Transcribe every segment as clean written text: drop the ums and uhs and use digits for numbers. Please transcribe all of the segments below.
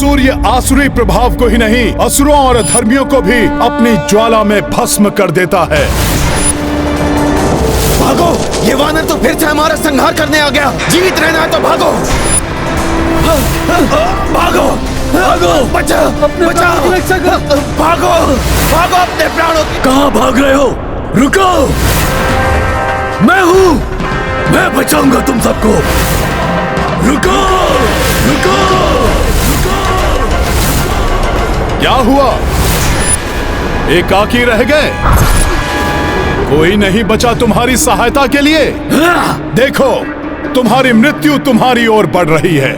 सूर्य आसुरी प्रभाव को ही नहीं, असुरों और धर्मियों को भी अपनी ज्वाला में भस्म कर देता है। भागो, ये वानर तो फिर से हमारा संहार करने आ गया। जीवित रहना है तो भागो। भागो, भागो, बचाओ, बचाओ, भागो, भागो अपने प्राणों। कहाँ भाग रहे हो? रुको, मैं हूँ, मैं बचाऊंगा तुम सबको। रुको, रुको, रुको। क्या हुआ? एकाकी रह गए? कोई नहीं बचा तुम्हारी सहायता के लिए? देखो, तुम्हारी मृत्यु तुम्हारी ओर बढ़ रही है।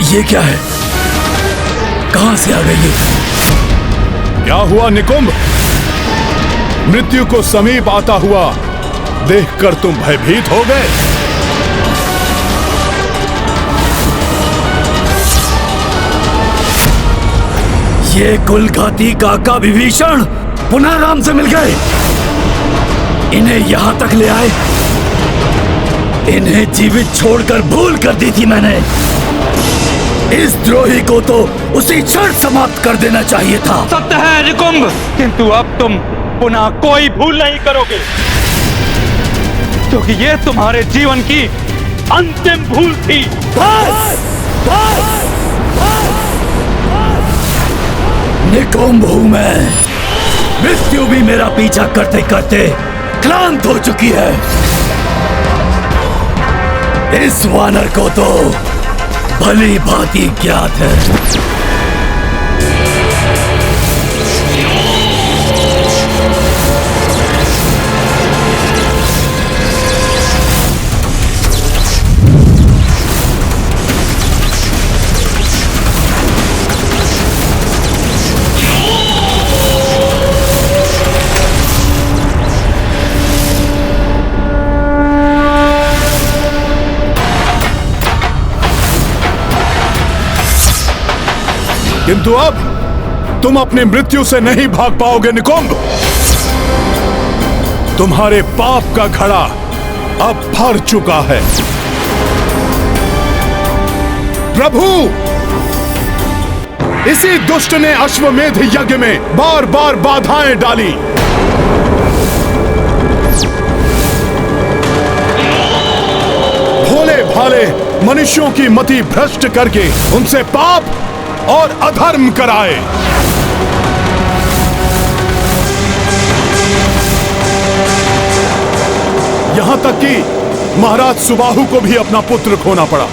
ये क्या है? कहां से आ गई ये? क्या हुआ निकुंभ? मृत्यु को समीप आता हुआ देखकर तुम भयभीत हो गए? ये कुलघाती काका विभीषण पुनः राम से मिल गए। इन्हें यहां तक ले आए। इन्हें जीवित छोड़कर भूल कर दी थी मैंने। इस द्रोही को तो उसी क्षण समाप्त कर देना चाहिए था। सत्य है निकुंभ, किंतु अब तुम पुनः कोई भूल नहीं करोगे, क्योंकि ये तुम्हारे जीवन की अंतिम भूल थी। बस, बस, बस। निकुंभ हूं मैं। मृत्यु भी मेरा पीछा करते करते क्लांत हो चुकी है। इस वानर को तो भली भांति ज्ञात है। किंतु अब तुम अपनी मृत्यु से नहीं भाग पाओगे निकुंभ। तुम्हारे पाप का घड़ा अब भर चुका है। प्रभु, इसी दुष्ट ने अश्वमेध यज्ञ में बार बार बाधाएं डाली। भोले भाले मनुष्यों की मति भ्रष्ट करके उनसे पाप और अधर्म कराए। यहां तक कि महाराज सुबाहु को भी अपना पुत्र खोना पड़ा।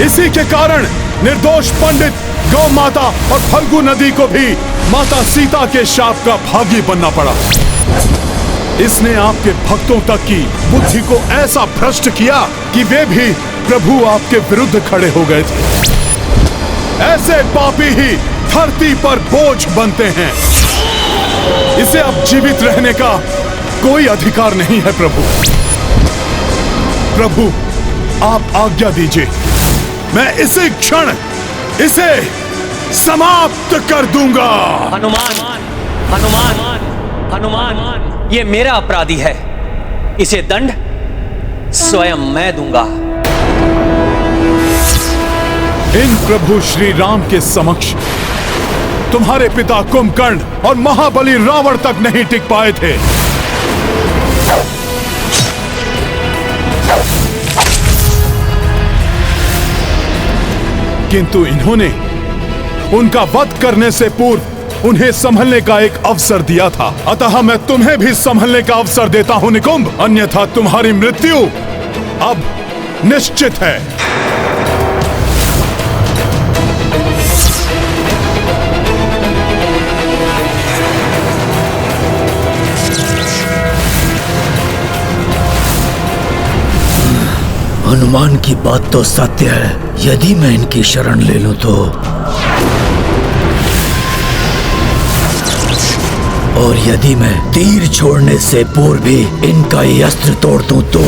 इसी के कारण निर्दोष पंडित गौ माता और फल्गु नदी को भी माता सीता के शाप का भागी बनना पड़ा। इसने आपके भक्तों तक की बुद्धि को ऐसा भ्रष्ट किया कि वे भी प्रभु आपके विरुद्ध खड़े हो गए थे। ऐसे पापी ही धरती पर बोझ बनते हैं। इसे अब जीवित रहने का कोई अधिकार नहीं है प्रभु। प्रभु, आप आज्ञा दीजिए, मैं इसी क्षण इसे समाप्त कर दूंगा। हनुमान, हनुमान, हनुमान, ये मेरा अपराधी है। इसे दंड स्वयं मैं दूंगा। इन प्रभु श्री राम के समक्ष तुम्हारे पिता कुंभकर्ण और महाबली रावण तक नहीं टिक पाए थे। किंतु इन्होंने उनका वध करने से पूर्व उन्हें संभलने का एक अवसर दिया था। अतः मैं तुम्हें भी संभलने का अवसर देता हूं निकुंभ, अन्यथा तुम्हारी मृत्यु अब निश्चित है। हनुमान की बात तो सत्य है। यदि मैं इनकी शरण ले लूं तो, और यदि मैं तीर छोड़ने से पूर्व भी इनका ये अस्त्र तोड़ दूं तो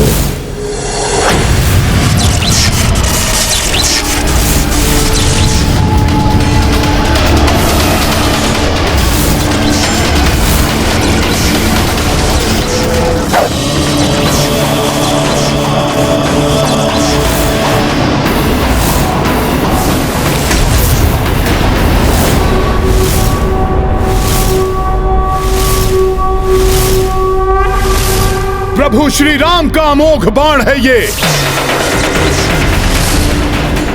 प्रभु श्री राम का अमोघ बाण है ये।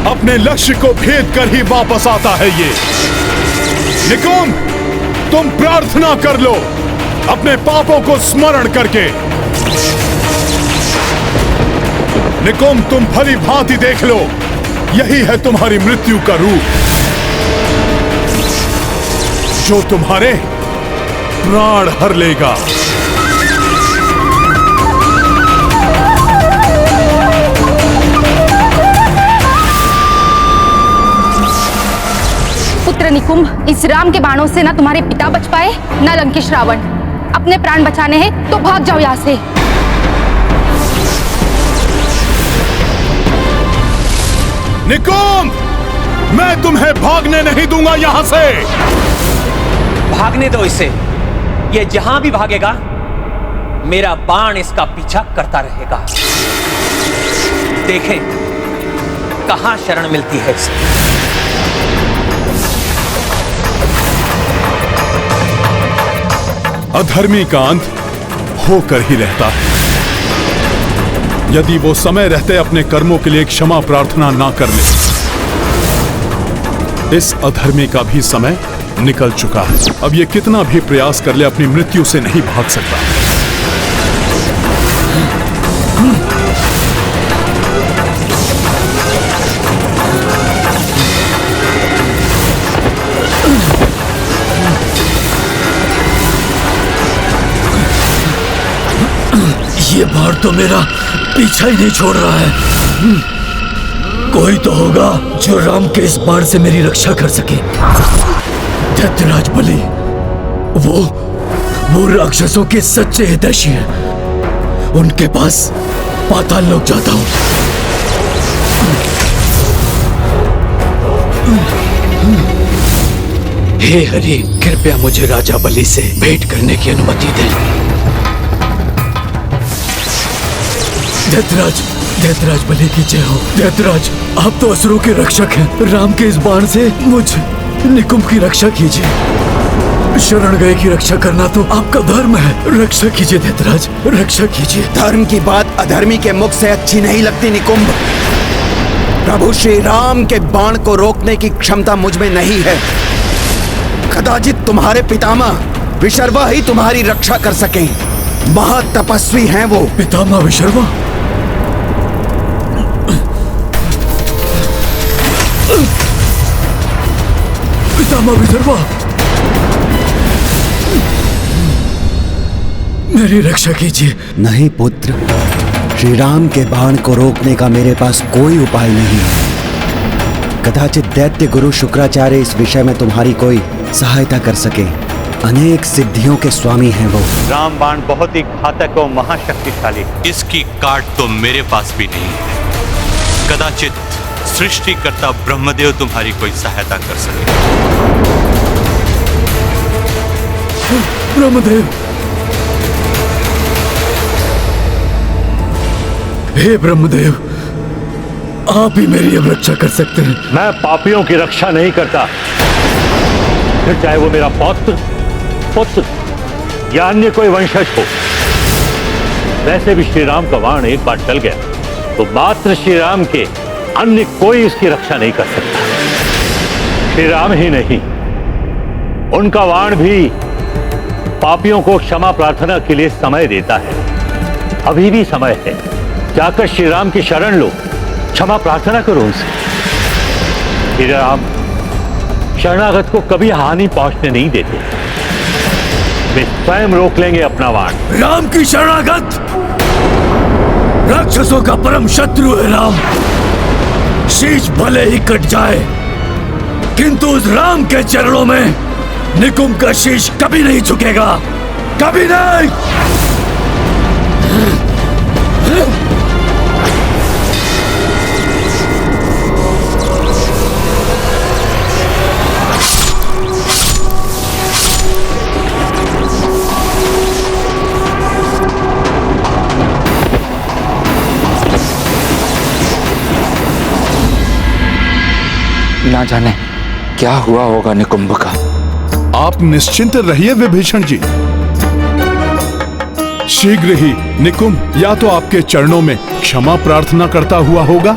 अपने लक्ष्य को भेद कर ही वापस आता है ये। निकुंभ, तुम प्रार्थना कर लो अपने पापों को स्मरण करके। निकुंभ, तुम भली भांति देख लो, यही है तुम्हारी मृत्यु का रूप, जो तुम्हारे प्राण हर लेगा। पुत्र निकुंभ, इस राम के बाणों से ना तुम्हारे पिता बच पाए ना लंकेश रावण। अपने प्राण बचाने हैं तो भाग जाओ यहाँ से। निकुंभ, मैं तुम्हें भागने नहीं दूंगा यहां से। भागने दो इसे। ये जहां भी भागेगा मेरा बाण इसका पीछा करता रहेगा। देखें कहां शरण मिलती है इसे। अधर्मी का अंत होकर ही रहता है। यदि वो समय रहते अपने कर्मों के लिए क्षमा प्रार्थना ना कर ले। इस अधर्मी का भी समय निकल चुका है। अब ये कितना भी प्रयास कर ले अपनी मृत्यु से नहीं भाग सकता। ये बाण तो मेरा पीछा ही नहीं छोड़ रहा है। कोई तो होगा जो राम के इस बाण से मेरी रक्षा कर सके। दैत्यराज बलि, वो राक्षसों के सच्चे हितैषी हैं। उनके पास पाताल लोक जाता हूं। हे हरि, कृपया मुझे राजा बलि से भेंट करने की अनुमति दें। दैत्यराज बलि की जय हो। दैत्यराज, आप तो असुरों के रक्षक हैं। राम के इस बाण से मुझ निकुंभ की रक्षा कीजिए। शरण गए की रक्षा करना तो आपका धर्म है। रक्षा कीजिए दैत्यराज, रक्षा कीजिए। धर्म की बात अधर्मी के मुख से अच्छी नहीं लगती निकुंभ। प्रभु श्री राम के बाण को रोकने की क्षमता मुझ में नहीं है। कदाचित तुम्हारे पितामह विशर्वा ही तुम्हारी रक्षा कर सकें। महातपस्वी हैं वो। पितामह विशर्वा? पितामह विशर्वा, मेरी रक्षा कीजिए। नहीं पुत्र, श्री राम के बाण को रोकने का मेरे पास कोई उपाय नहीं है। कदाचित दैत्य गुरु शुक्राचार्य इस विषय में तुम्हारी कोई सहायता कर सके। अनेक सिद्धियों के स्वामी हैं वो। राम बाण बहुत ही घातक और महाशक्तिशाली है। इसकी काट तो मेरे पास भी नहीं है। कदाचित सृष्टिकर्ता ब्रह्मदेव तुम्हारी कोई सहायता कर सके। ब्रह्मदेव, हे ब्रह्मदेव, आप ही मेरी अब रक्षा कर सकते हैं। मैं पापियों की रक्षा नहीं करता, फिर चाहे वो मेरा पुत्र या अन्य कोई वंशज हो। वैसे भी श्री राम का बाण एक बार टल गया तो मात्र श्री राम के अन्य कोई इसकी रक्षा नहीं कर सकता। श्री राम ही नहीं, उनका बाण भी पापियों को क्षमा प्रार्थना के लिए समय देता है। अभी भी समय है, जाकर श्री राम की शरण लो, क्षमा प्रार्थना करो उनसे। श्री राम शरणागत को कभी हानि पहुंचने नहीं देते। वे स्वयं रोक लेंगे अपना बाण। राम की शरणागत राक्षसों का परम शत्रु है राम। शीश भले ही कट जाए, किंतु उस राम के चरणों में निकुंभ का शीश कभी नहीं झुकेगा, कभी नहीं। ना जाने क्या हुआ होगा निकुंभ का। आप निश्चिंत रहिए विभीषण जी। शीघ्र ही निकुंभ या तो आपके चरणों में क्षमा प्रार्थना करता हुआ होगा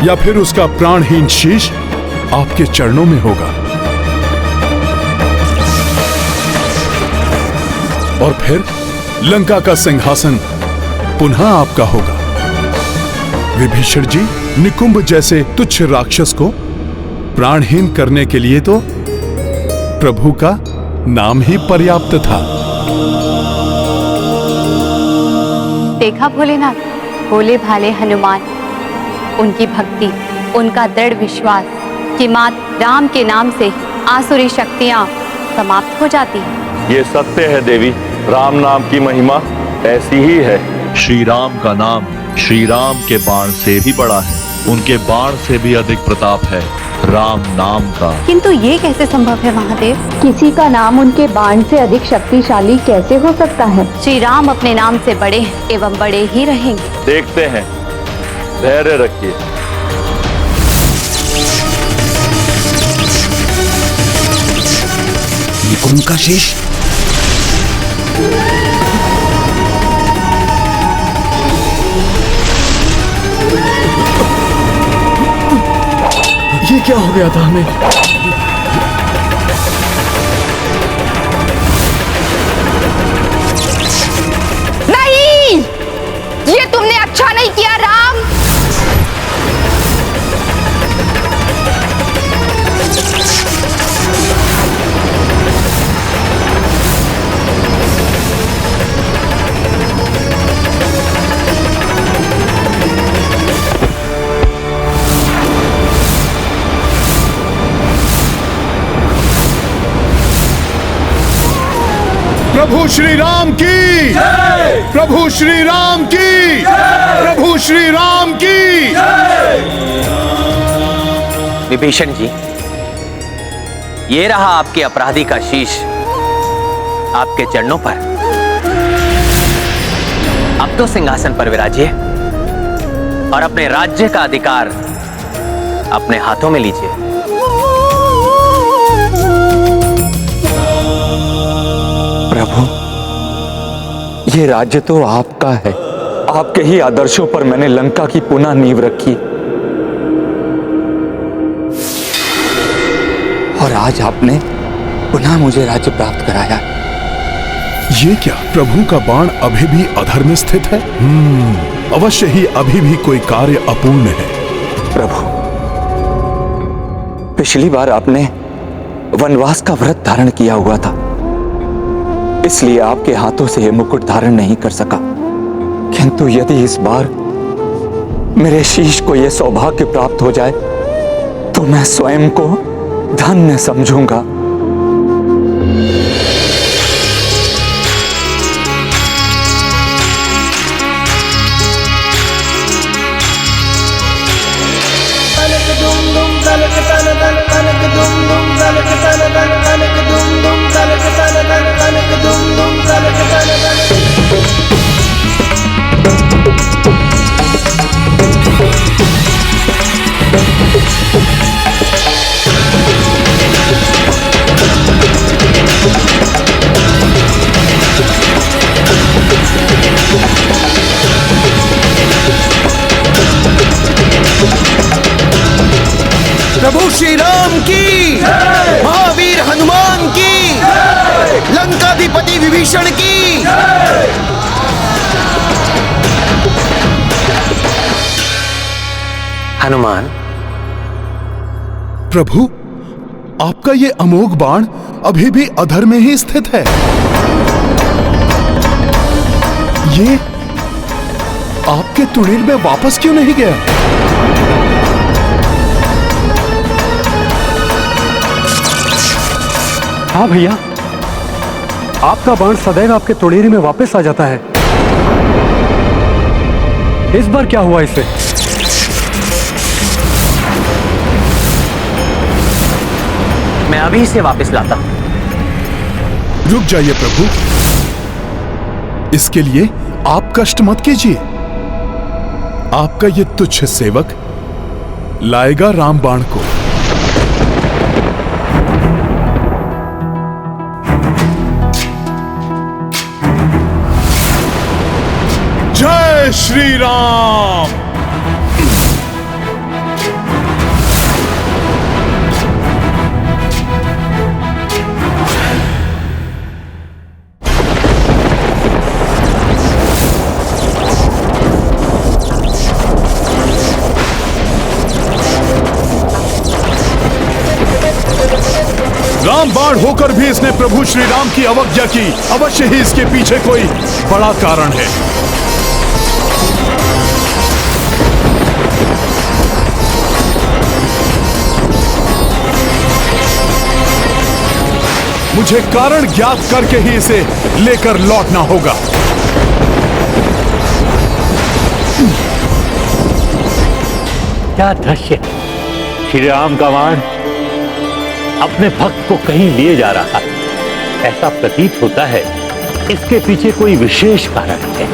या फिर उसका प्राणहीन शीश आपके चरणों में होगा। और फिर लंका का सिंहासन पुनः आपका होगा। विभीषण जी, निकुंभ जैसे तुच्छ राक्षस को प्राणहीन करने के लिए तो प्रभु का नाम ही पर्याप्त था। देखा भोलेनाथ, भोले भाले हनुमान, उनकी भक्ति, उनका दृढ़ विश्वास कि मात्र राम के नाम से ही आसुरी शक्तियां समाप्त हो जाती हैं। ये सत्य है देवी, राम नाम की महिमा ऐसी ही है। श्री राम का नाम श्री राम के बाण से भी बड़ा है, उनके बाण से भी अधिक प्रताप है राम नाम का। किंतु ये कैसे संभव है महादेव? किसी का नाम उनके बाण से अधिक शक्तिशाली कैसे हो सकता है? श्री राम अपने नाम से बड़े हैं एवं बड़े ही रहेंगे। देखते हैं, धैर्य रखिए। निकुंभ का शीश। ये क्या हो गया था हमें? नहीं, ये तुमने अच्छा नहीं किया राम। प्रभु श्री राम की, प्रभु श्री राम की, प्रभु श्री राम की। विभीषण जी, ये रहा आपके अपराधी का शीश आपके चरणों पर। अब तो सिंहासन पर विराजिए और अपने राज्य का अधिकार अपने हाथों में लीजिए। प्रभु, ये राज्य तो आपका है। आपके ही आदर्शों पर मैंने लंका की पुनः नींव रखी और आज आपने पुनः मुझे राज्य प्राप्त कराया। ये क्या, प्रभु का बाण अभी भी अधर में स्थित है? अवश्य ही अभी भी कोई कार्य अपूर्ण है। प्रभु, पिछली बार आपने वनवास का व्रत धारण किया हुआ था, इसलिए आपके हाथों से यह मुकुट धारण नहीं कर सका। किंतु यदि इस बार मेरे शीश को यह सौभाग्य प्राप्त हो जाए तो मैं स्वयं को धन्य समझूंगा। प्रभु श्री राम की, महावीर हनुमान की, लंकाधिपति विभीषण की। हनुमान, प्रभु, आपका ये अमोघ बाण अभी भी अधर में ही स्थित है। ये आपके तुणीर में वापस क्यों नहीं गया? हाँ भैया, आपका बाण सदैव आपके तुड़ेरी में वापस आ जाता है। इस बार क्या हुआ इसे? मैं अभी इसे वापस लाता हूं। रुक जाइए प्रभु, इसके लिए आप कष्ट मत कीजिए। आपका ये तुच्छ सेवक लाएगा राम बाण को। जय श्री राम। राम बाण होकर भी इसने प्रभु श्री राम की अवज्ञा की। अवश्य ही इसके पीछे कोई बड़ा कारण है। मुझे कारण ज्ञात करके ही इसे लेकर लौटना होगा। क्या दृश्य! श्री राम का बाण अपने भक्त को कहीं लिए जा रहा है। ऐसा प्रतीत होता है इसके पीछे कोई विशेष कारण है।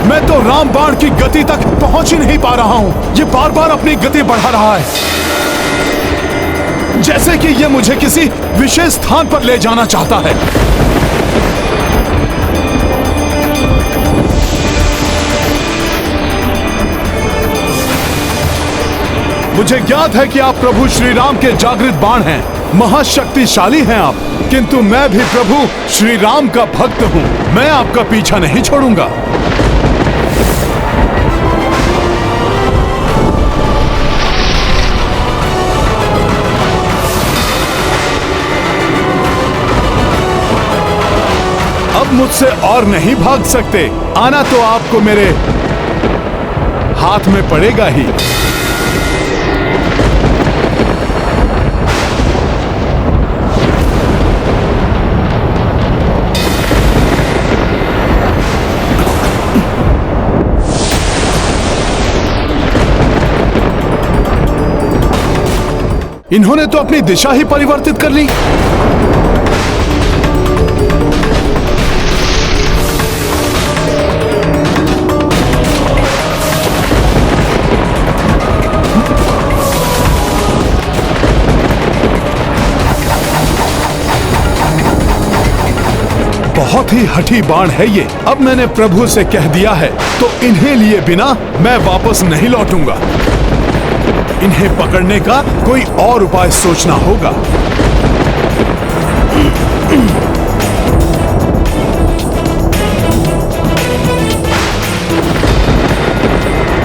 मैं तो राम बाण की गति तक पहुंच ही नहीं पा रहा हूं। ये बार बार अपनी गति बढ़ा रहा है, जैसे कि ये मुझे किसी विशेष स्थान पर ले जाना चाहता है। मुझे ज्ञात है कि आप प्रभु श्री राम के जागृत बाण हैं, महाशक्तिशाली हैं आप, किंतु मैं भी प्रभु श्री राम का भक्त हूं। मैं आपका पीछा नहीं छोड़ूंगा। अब मुझसे और नहीं भाग सकते। आना तो आपको मेरे हाथ में पड़ेगा ही। इन्होंने तो अपनी दिशा ही परिवर्तित कर ली। बहुत ही हठी बाण है ये। अब मैंने प्रभु से कह दिया है तो इन्हें लिए बिना मैं वापस नहीं लौटूंगा। इन्हें पकड़ने का कोई और उपाय सोचना होगा।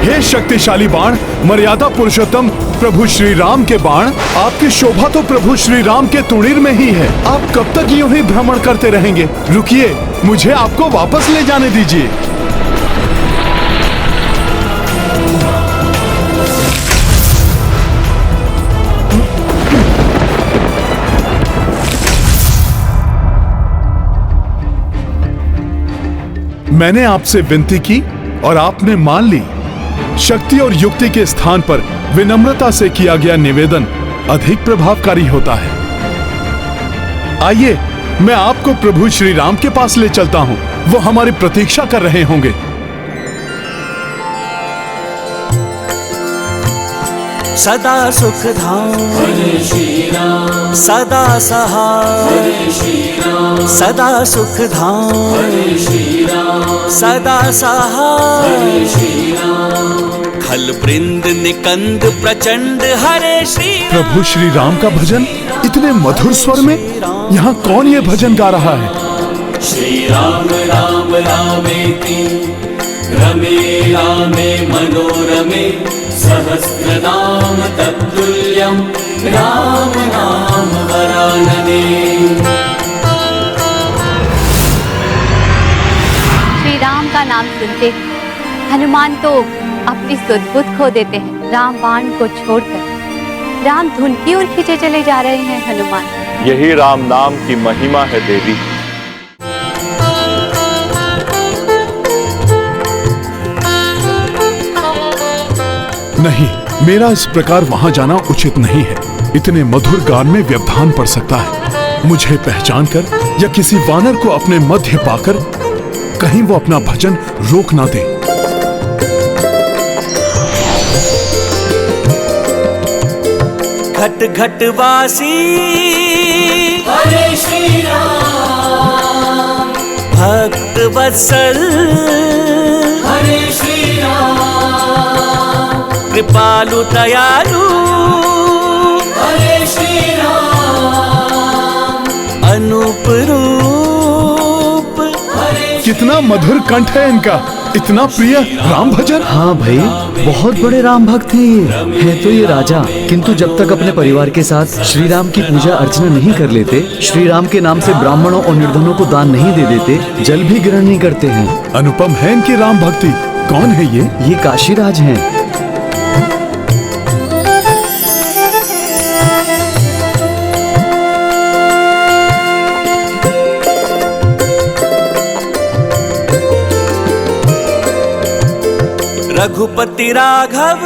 हे शक्तिशाली बाण, मर्यादा पुरुषोत्तम प्रभु श्री राम के बाण, आपकी शोभा तो प्रभु श्री राम के तुणीर में ही है। आप कब तक यूं ही भ्रमण करते रहेंगे? रुकिए, मुझे आपको वापस ले जाने दीजिए। मैंने आपसे विनती की और आपने मान ली। शक्ति और युक्ति के स्थान पर विनम्रता से किया गया निवेदन अधिक प्रभावकारी होता है। आइए, मैं आपको प्रभु श्री राम के पास ले चलता हूं। वो हमारी प्रतीक्षा कर रहे होंगे। सदा सुख धाम हरे श्री राम, सदा सहाय हरे श्री राम, सदा सुख धाम हरे श्री राम, सदा सहाय हरे श्री राम। खल वृंद निकंद प्रचंड हरे श्री राम। प्रभु श्री राम का भजन इतने मधुर स्वर में, यहाँ कौन ये भजन गा रहा है? श्री राम राम रामेति रमे रामे मनोरमे सहस्रनाम तत्तुल्यं राम नाम वरानने। श्री राम का नाम सुनते ही हनुमान तो अपनी सुध-बुध खो देते हैं। राम बाण को छोड़कर राम धुन की ओर खींचे चले जा रहे हैं हनुमान। यही राम नाम की महिमा है देवी। नहीं, मेरा इस प्रकार वहां जाना उचित नहीं है। इतने मधुर गान में व्यवधान पड़ सकता है। मुझे पहचान कर या किसी वानर को अपने मध्य पाकर कहीं वो अपना भजन रोक ना दे। घट घट वासी हरे श्री राम, भक्त वत्सल हरे श्री राम, कृपालु दयालु हरे श्री राम, अनूप रूप हरे। कितना मधुर कंठ है इनका, इतना प्रिय राम भजन। हाँ भाई, बहुत बड़े राम भक्त हैं ये। है तो ये राजा, किंतु जब तक अपने परिवार के साथ श्री राम की पूजा अर्चना नहीं कर लेते, श्री राम के नाम से ब्राह्मणों और निर्धनों को दान नहीं दे देते, जल भी ग्रहण नहीं करते हैं। अनुपम है इनकी राम भक्ति। कौन है ये? ये काशीराज हैं। रघुपति राघव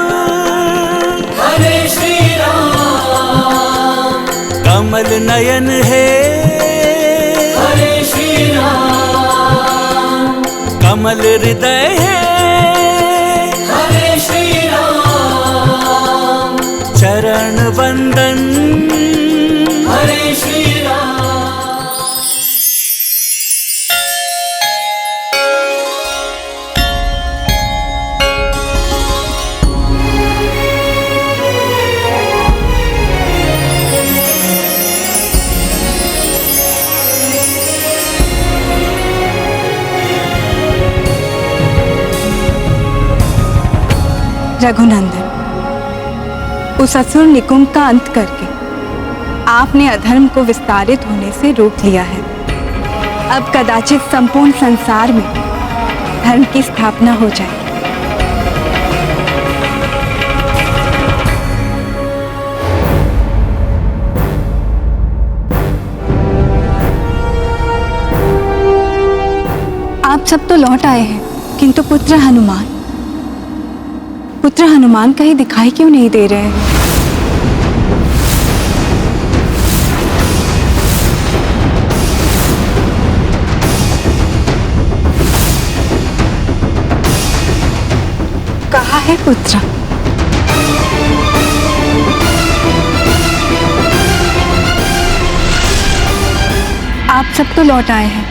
हरे श्री राम, कमल नयन है हरे श्री राम, कमल हृदय है हरे श्री राम, चरण वंदन हरे श्री राम। रघुनंदन, उस असुर निकुंभ का अंत करके आपने अधर्म को विस्तारित होने से रोक लिया है। अब कदाचित संपूर्ण संसार में धर्म की स्थापना हो जाए। आप सब तो लौट आए हैं, किंतु पुत्र हनुमान कहीं दिखाई क्यों नहीं दे रहे हैं? कहाँ है पुत्र? आप सब तो लौट आए हैं,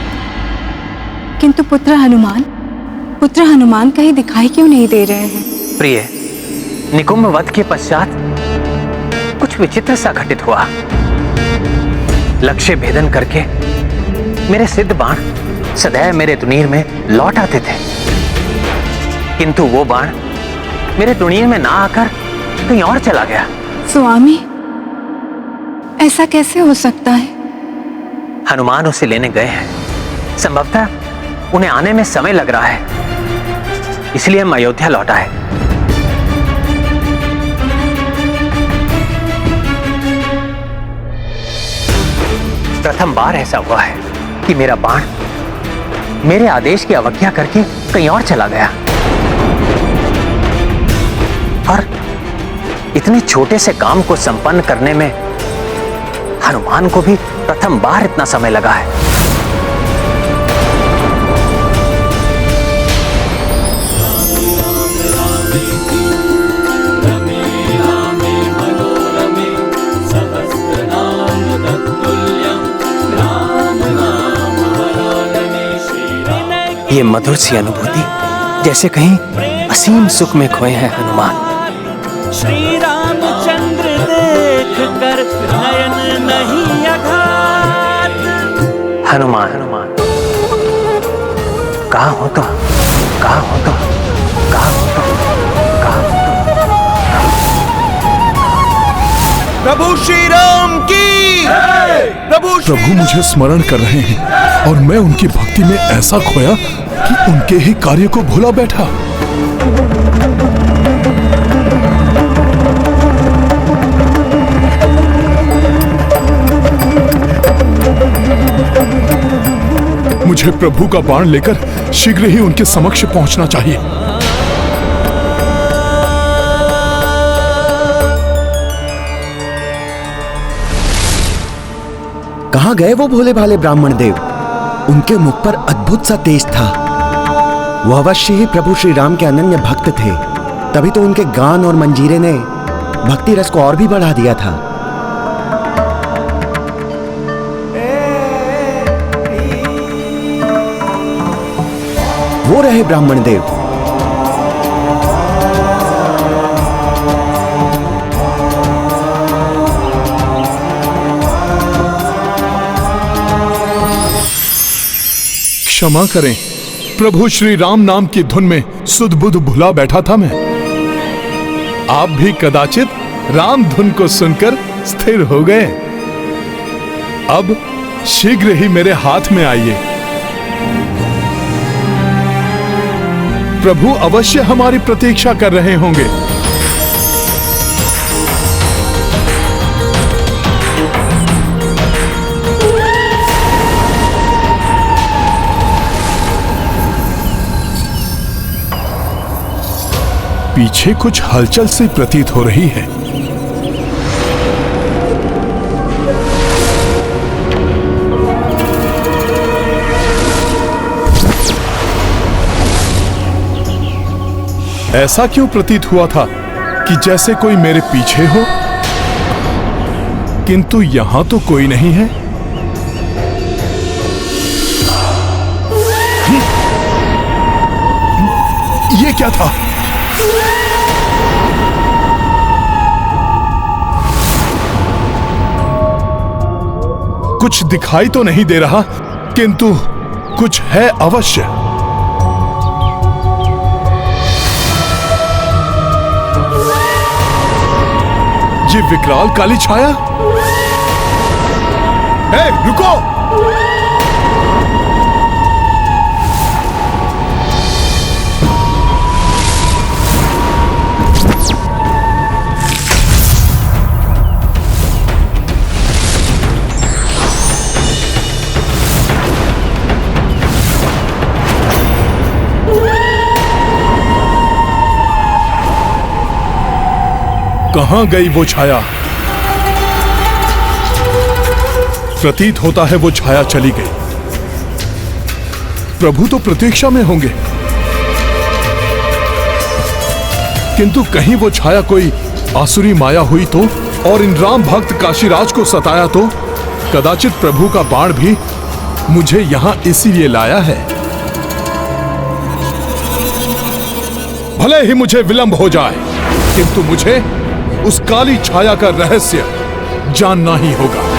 किंतु पुत्र हनुमान कहीं दिखाई क्यों नहीं दे रहे हैं? प्रिय, निकुंभ वध के पश्चात कुछ विचित्र सा घटित हुआ। लक्ष्य भेदन करके मेरे सिद्ध बाण सदैव मेरे तुनीर में लौट आते थे, किंतु वो बाण मेरे तुनीर में ना आकर कहीं और चला गया। स्वामी, ऐसा कैसे हो सकता है? हनुमान उसे लेने गए हैं। संभवतः उन्हें आने में समय लग रहा है, इसलिए हम अयोध्या लौट आए। प्रथम बार ऐसा हुआ है कि मेरा बाण मेरे आदेश की अवज्ञा करके कहीं और चला गया, और इतने छोटे से काम को संपन्न करने में हनुमान को भी प्रथम बार इतना समय लगा है। ये मधुर सी अनुभूति जैसे कहीं असीम सुख में खोए हैं हनुमान। श्री रामचंद्र देख कर नयन नहीं अघात। हनुमान, कहाँ हो तुम? कहाँ हो तुम? कहाँ हो तुम? कहाँ हो तुम? प्रभु श्री राम की प्रभु मुझे स्मरण कर रहे हैं और मैं उनकी भक्ति में ऐसा खोया कि उनके ही कार्य को भूला बैठा। मुझे प्रभु का बाण लेकर शीघ्र ही उनके समक्ष पहुंचना चाहिए। कहाँ गए वो भोले भाले ब्राह्मण देव? उनके मुख पर अद्भुत सा तेज था। वो अवश्य ही प्रभु श्री राम के अनन्य भक्त थे, तभी तो उनके गान और मंजीरे ने भक्ति रस को और भी बढ़ा दिया था। वो रहे ब्राह्मण देव। क्षमा करें प्रभु, श्री राम नाम की धुन में सुध बुध भुला बैठा था मैं। आप भी कदाचित राम धुन को सुनकर स्थिर हो गए। अब शीघ्र ही मेरे हाथ में आइए। प्रभु अवश्य हमारी प्रतीक्षा कर रहे होंगे। पीछे कुछ हलचल सी प्रतीत हो रही है। ऐसा क्यों प्रतीत हुआ था कि जैसे कोई मेरे पीछे हो, किंतु यहां तो कोई नहीं है। ये क्या था? कुछ दिखाई तो नहीं दे रहा, किंतु कुछ है अवश्य। ये विकराल काली छाया। ए, रुको! कहां गई वो छाया? प्रतीत होता है वो छाया चली गई। प्रभु तो प्रतीक्षा में होंगे, किंतु कहीं वो छाया कोई आसुरी माया हुई तो, और इन राम भक्त काशीराज को सताया तो? कदाचित प्रभु का बाण भी मुझे यहां इसीलिए लाया है। भले ही मुझे विलंब हो जाए, किंतु मुझे उस काली छाया का रहस्य जानना ही होगा।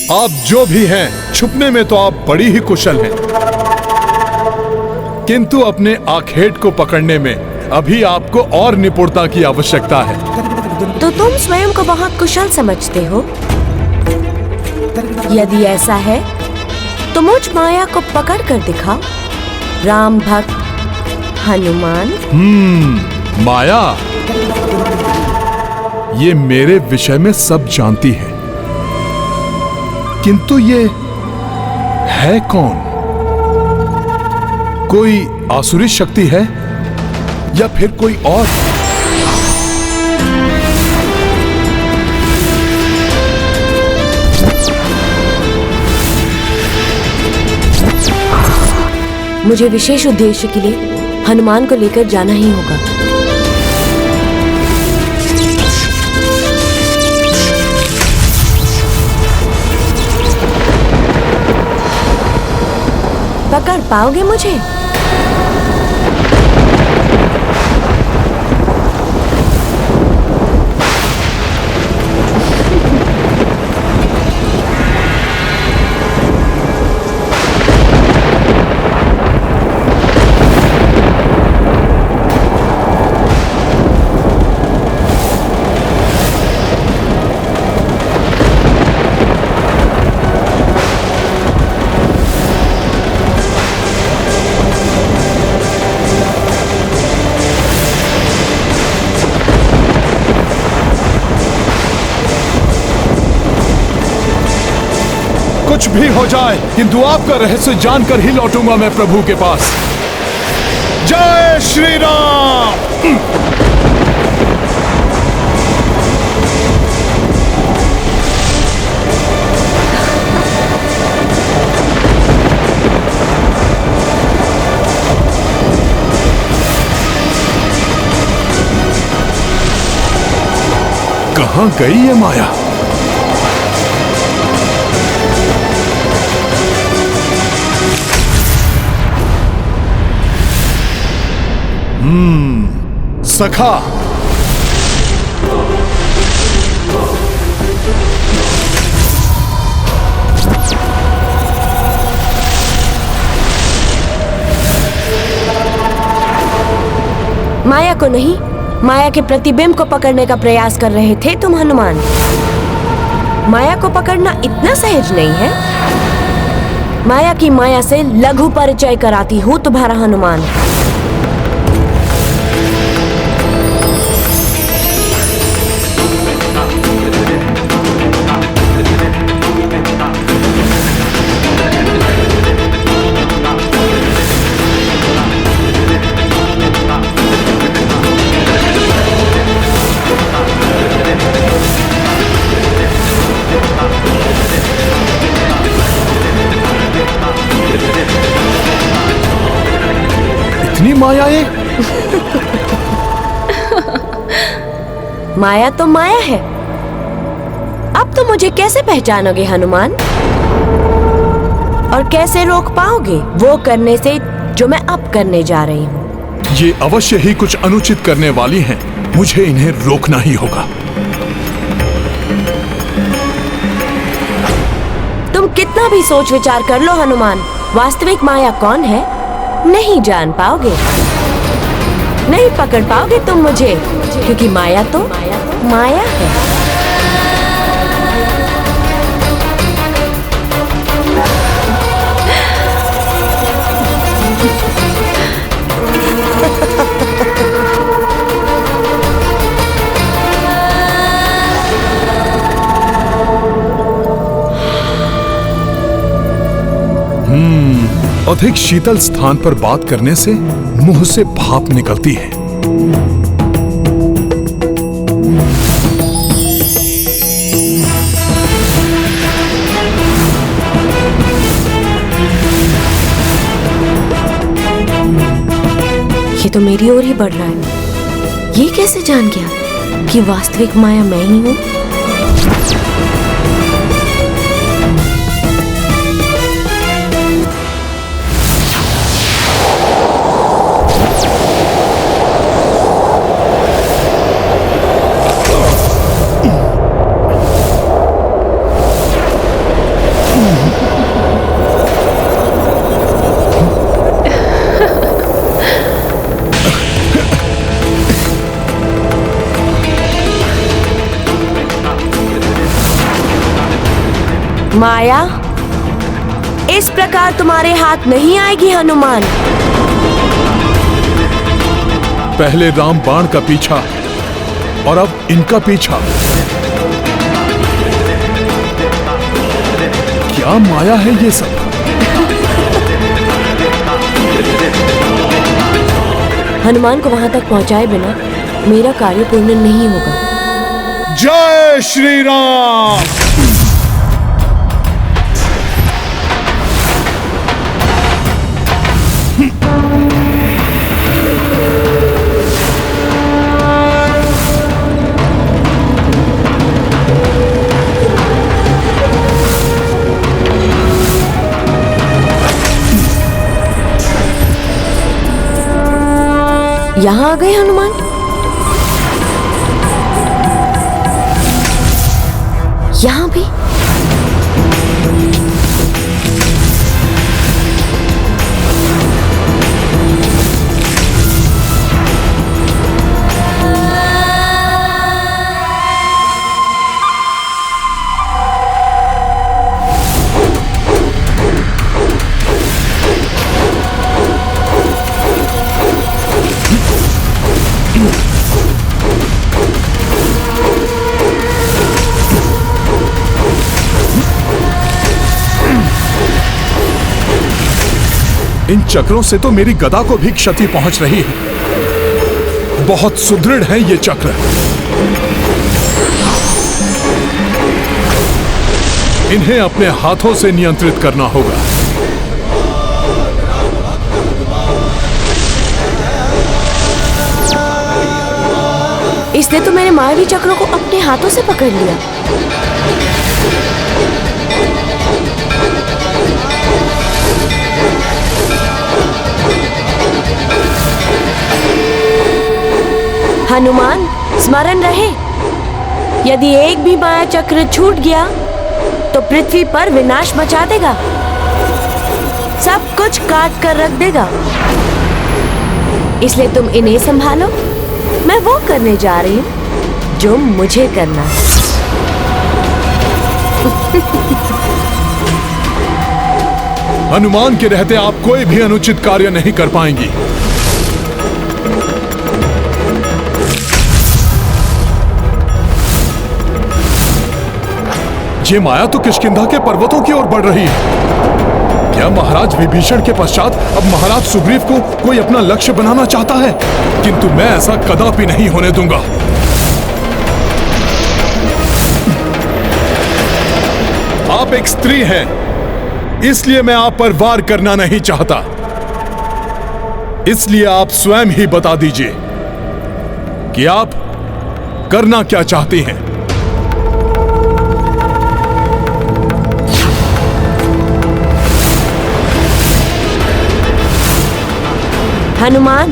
आप जो भी हैं, छुपने में तो आप बड़ी ही कुशल हैं, किंतु अपने आखेट को पकड़ने में अभी आपको और निपुणता की आवश्यकता है। तो तुम स्वयं को बहुत कुशल समझते हो? यदि ऐसा है तो मुझ माया को पकड़ कर दिखाओ, राम भक्त हनुमान। माया? ये मेरे विषय में सब जानती है, किंतु ये है कौन? कोई आसुरी शक्ति है या फिर कोई और? मुझे विशेष उद्देश्य के लिए हनुमान को लेकर जाना ही होगा। पकड़ पाओगे मुझे? कुछ भी हो जाए, किंतु आपका रहस्य जानकर ही लौटूंगा मैं प्रभु के पास। जय श्री राम। कहां गई ये माया? सखा, माया को नहीं, माया के प्रतिबिंब को पकड़ने का प्रयास कर रहे थे तुम हनुमान। माया को पकड़ना इतना सहज नहीं है। माया की माया से लघु परिचय कराती हूँ तुम्हारा हनुमान। इतनी मायाएं? माया तो माया है। अब तो मुझे कैसे पहचानोगे हनुमान? और कैसे रोक पाओगे वो करने से जो मैं अब करने जा रही हूँ? ये अवश्य ही कुछ अनुचित करने वाली हैं। मुझे इन्हें रोकना ही होगा। तुम कितना भी सोच विचार कर लो हनुमान, वास्तविक माया कौन है नहीं जान पाओगे। नहीं पकड़ पाओगे तुम मुझे, क्योंकि माया तो माया है। अधिक शीतल स्थान पर बात करने से मुंह से भाप निकलती है। ये तो मेरी ओर ही बढ़ रहा है। ये कैसे जान गया कि वास्तविक माया मैं ही हूँ? माया इस प्रकार तुम्हारे हाथ नहीं आएगी हनुमान। पहले राम बाण का पीछा और अब इनका पीछा। क्या माया है ये सब? हनुमान को वहां तक पहुंचाए बिना मेरा कार्य पूर्ण नहीं होगा। जय श्री राम। यहाँ आ गए हनुमान। यहाँ भी। इन चक्रों से तो मेरी गदा को भी क्षति पहुंच रही है। बहुत सुदृढ़ हैं ये चक्र। इन्हें अपने हाथों से नियंत्रित करना होगा। इसने तो मेरे मायावी चक्रों को अपने हाथों से पकड़ लिया। हनुमान, स्मरण रहे, यदि एक भी माया चक्र छूट गया तो पृथ्वी पर विनाश मचा देगा, सब कुछ काट कर रख देगा। इसलिए तुम इन्हें संभालो, मैं वो करने जा रही हूं जो मुझे करना है। हनुमान के रहते आप कोई भी अनुचित कार्य नहीं कर पाएंगी। ये माया तो किष्किंधा के पर्वतों की ओर बढ़ रही है। क्या महाराज विभीषण के पश्चात अब महाराज सुग्रीव को कोई अपना लक्ष्य बनाना चाहता है? किंतु मैं ऐसा कदापि नहीं होने दूंगा। आप एक स्त्री हैं, इसलिए मैं आप पर वार करना नहीं चाहता। इसलिए आप स्वयं ही बता दीजिए कि आप करना क्या चाहती हैं। हनुमान,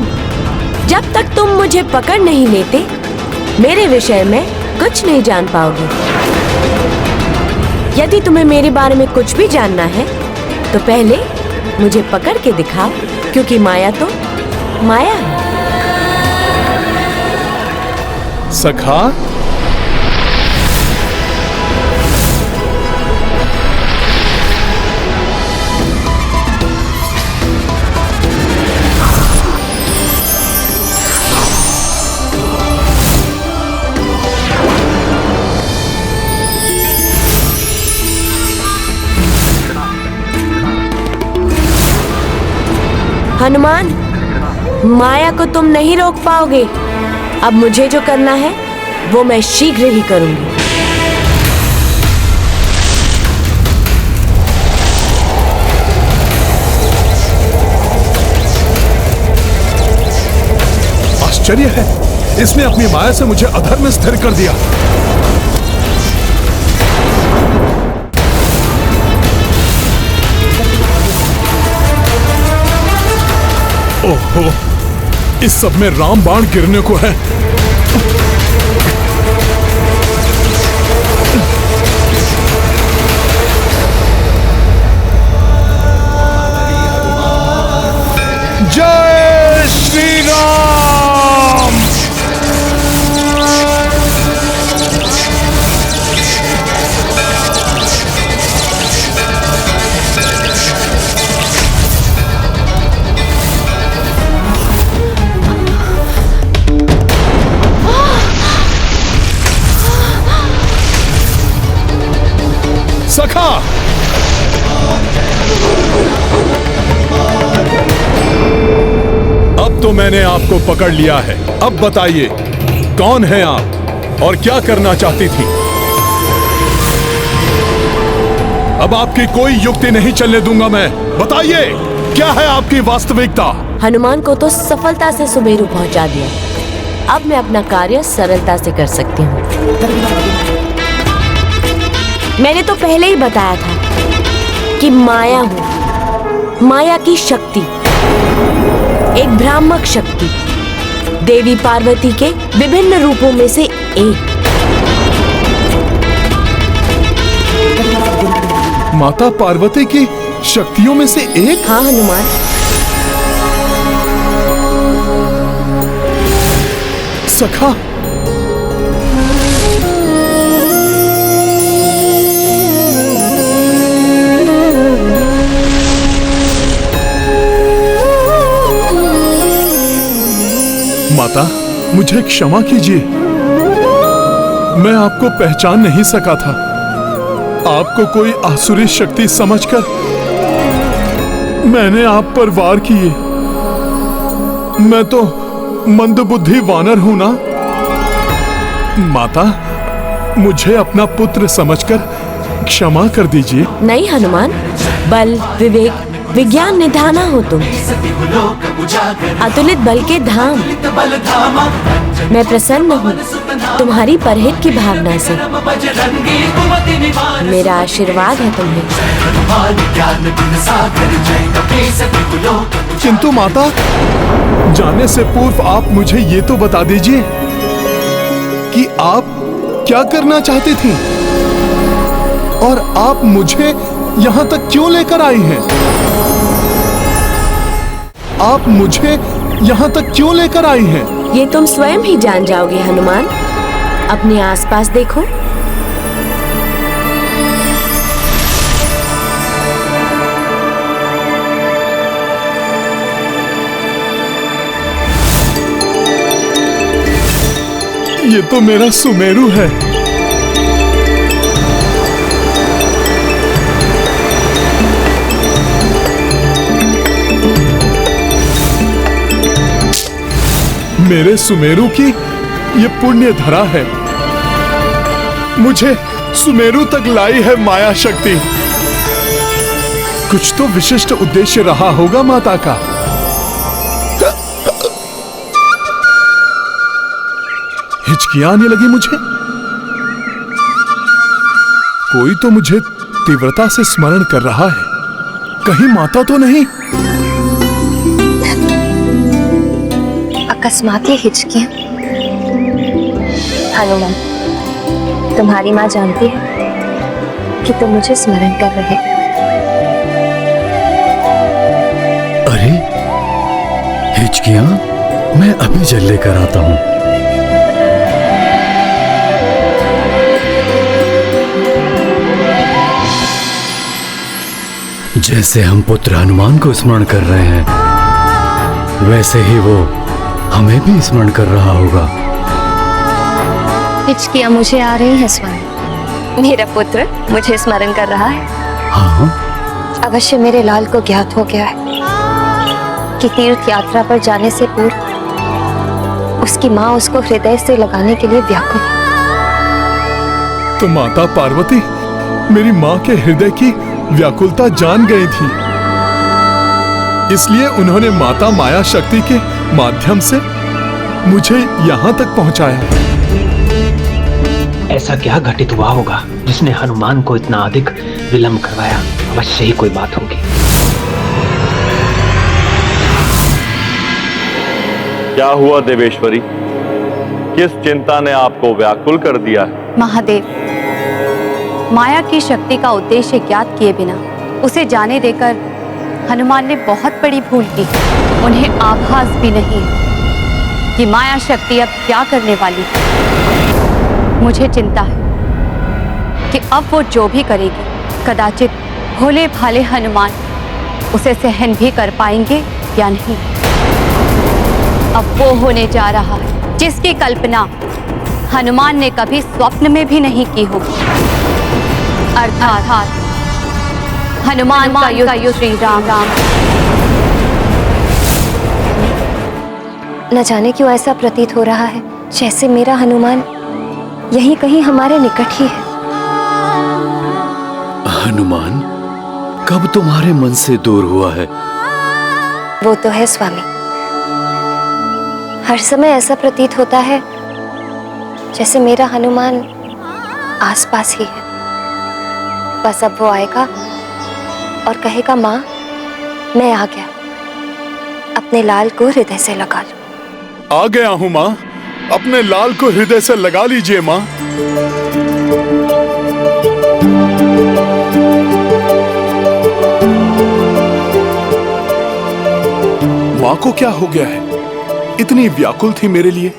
जब तक तुम मुझे पकड़ नहीं लेते, मेरे विषय में कुछ नहीं जान पाओगे। यदि तुम्हें मेरे बारे में कुछ भी जानना है, तो पहले मुझे पकड़ के दिखाओ, क्योंकि माया तो माया है। सखा, हनुमान, माया को तुम नहीं रोक पाओगे। अब मुझे जो करना है वो मैं शीघ्र ही करूंगी। आश्चर्य है, इसने अपनी माया से मुझे अधर में स्थिर कर दिया। ओहो, इस सब में राम बाण गिरने को है। जय श्री राम। तो मैंने आपको पकड़ लिया है। अब बताइए, कौन है आप और क्या करना चाहती थी? अब आपकी कोई युक्ति नहीं चलने दूंगा मैं। बताइए, क्या है आपकी वास्तविकता? हनुमान को तो सफलता से सुमेरु पहुंचा दिया। अब मैं अपना कार्य सरलता से कर सकती हूँ। मैंने तो पहले ही बताया था कि माया हूँ, माया की शक्ति, एक भ्रामक शक्ति, देवी पार्वती के विभिन्न रूपों में से एक। माता पार्वती की शक्तियों में से एक? हाँ हनुमान। सखा, माता, मुझे क्षमा कीजिए। मैं आपको पहचान नहीं सका था। आपको कोई आसुरी शक्ति समझकर मैंने आप पर वार किए। मैं तो मंदबुद्धि वानर हूं ना। माता, मुझे अपना पुत्र समझकर क्षमा कर दीजिए। नहीं हनुमान, बल, विवेक, विज्ञान निधाना हो तुम, अतुलित बल के धाम। मैं प्रसन्न हूँ तुम्हारी परहित की भावना से। मेरा आशीर्वाद है तुम्हें। किंतु माता, जाने से पूर्व आप मुझे ये तो बता दीजिए कि आप क्या करना चाहती थी और आप मुझे यहाँ तक क्यों लेकर आई हैं? आप मुझे यहाँ तक क्यों लेकर आई हैं? ये तुम स्वयं ही जान जाओगे हनुमान। अपने आसपास देखो। ये तो मेरा सुमेरु है। मेरे सुमेरु की ये पुण्य धरा है। मुझे सुमेरु तक लाई है माया शक्ति। कुछ तो विशिष्ट उद्देश्य रहा होगा माता का। हिचकियां आने लगी मुझे। कोई तो मुझे तीव्रता से स्मरण कर रहा है। कहीं माता तो नहीं? अकस्मात ये हिचकियां। हनुमान, तुम्हारी माँ जानती है कि तुम मुझे स्मरण कर रहे हो। अरे, हिचकियां मैं अभी जल लेकर आता हूँ। जैसे हम पुत्र हनुमान को स्मरण कर रहे हैं, वैसे ही वो हमें भी स्मरण कर रहा होगा। हिचकियां मुझे आ रही है स्वामी। मेरा पुत्र मुझे स्मरण कर रहा है। हाँ? अवश्य मेरे लाल को ज्ञात हो गया है कि तीर्थ यात्रा पर जाने से पूर्व उसकी माँ उसको हृदय से लगाने के लिए व्याकुल। तो माता पार्वती मेरी माँ के हृदय की व्याकुलता जान गई थी। इसलिए उन्होंने माता माया शक्ति के माध्यम से मुझे यहाँ तक पहुँचाया। ऐसा क्या घटित हुआ होगा जिसने हनुमान को इतना अधिक विलंब करवाया? अवश्य ही कोई बात होगी। क्या हुआ देवेश्वरी? किस चिंता ने आपको व्याकुल कर दिया है? महादेव, माया की शक्ति का उद्देश्य ज्ञात किए बिना उसे जाने देकर हनुमान ने बहुत बड़ी भूल की। उन्हें आभास भी नहीं कि माया शक्ति अब क्या करने वाली है। मुझे चिंता है कि अब वो जो भी करेगी, कदाचित भोले भाले हनुमान उसे सहन भी कर पाएंगे या नहीं। अब वो होने जा रहा है जिसकी कल्पना हनुमान ने कभी स्वप्न में भी नहीं की होगी। अर्थात हनुमान का युद्ध श्री राम। न जाने क्यों ऐसा प्रतीत हो रहा है जैसे मेरा हनुमान यहीं कहीं हमारे निकट ही है। हनुमान कब तुम्हारे मन से दूर हुआ है? वो तो है स्वामी, हर समय ऐसा प्रतीत होता है जैसे मेरा हनुमान आसपास ही है। बस अब वो आएगा और कहेगा माँ मैं आ गया, अपने लाल को हृदय से लगा लो। आ गया हूँ माँ, अपने लाल को हृदय से लगा लीजिए माँ। माँ को क्या हो गया है? इतनी व्याकुल थी मेरे लिए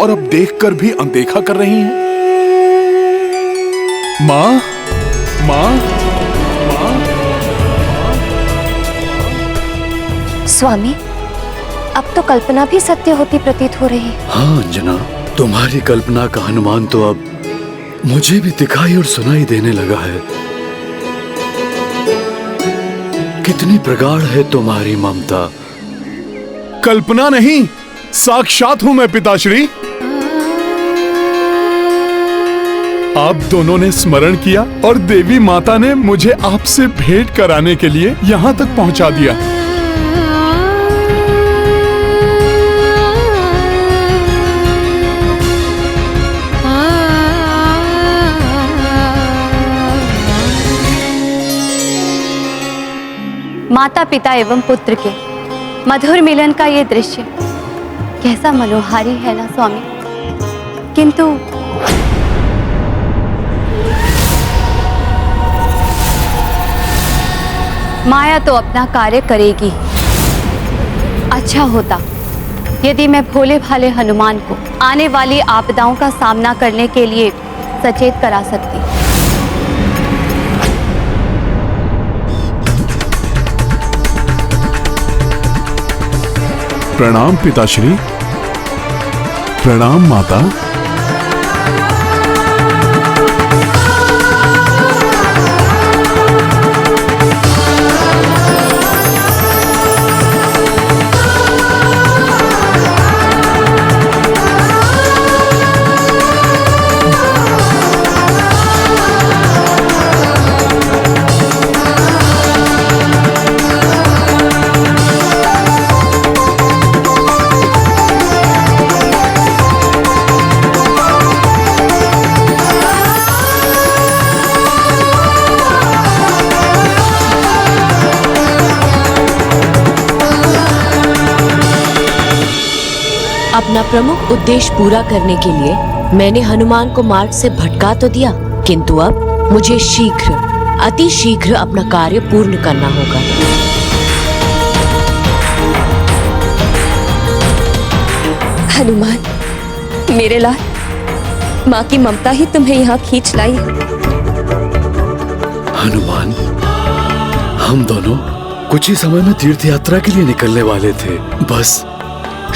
और अब देखकर भी अनदेखा कर रही हैं। माँ, माँ, माँ। स्वामी, अब तो कल्पना भी सत्य होती प्रतीत हो रही है। हाँ अंजना, तुम्हारी कल्पना का हनुमान तो अब मुझे भी दिखाई और सुनाई देने लगा है। कितनी प्रगाढ़ है तुम्हारी ममता। कल्पना नहीं, साक्षात हूं मैं पिताश्री। आप दोनों ने स्मरण किया और देवी माता ने मुझे आपसे भेंट कराने के लिए यहाँ तक पहुँचा दिया। माता पिता एवं पुत्र के मधुर मिलन का ये दृश्य कैसा मनोहारी है ना स्वामी। किंतु माया तो अपना कार्य करेगी। अच्छा होता यदि मैं भोले भाले हनुमान को आने वाली आपदाओं का सामना करने के लिए सचेत करा सकती। प्रणाम पिताश्री। प्रणाम माता। अपना प्रमुख उद्देश्य पूरा करने के लिए मैंने हनुमान को मार्ग से भटका तो दिया, किंतु अब मुझे शीघ्र, अति शीघ्र अपना कार्य पूर्ण करना होगा। हनुमान, मेरे लाल, माँ की ममता ही तुम्हें यहाँ खींच लाई है। हनुमान, हम दोनों कुछ ही समय में तीर्थ यात्रा के लिए निकलने वाले थे। बस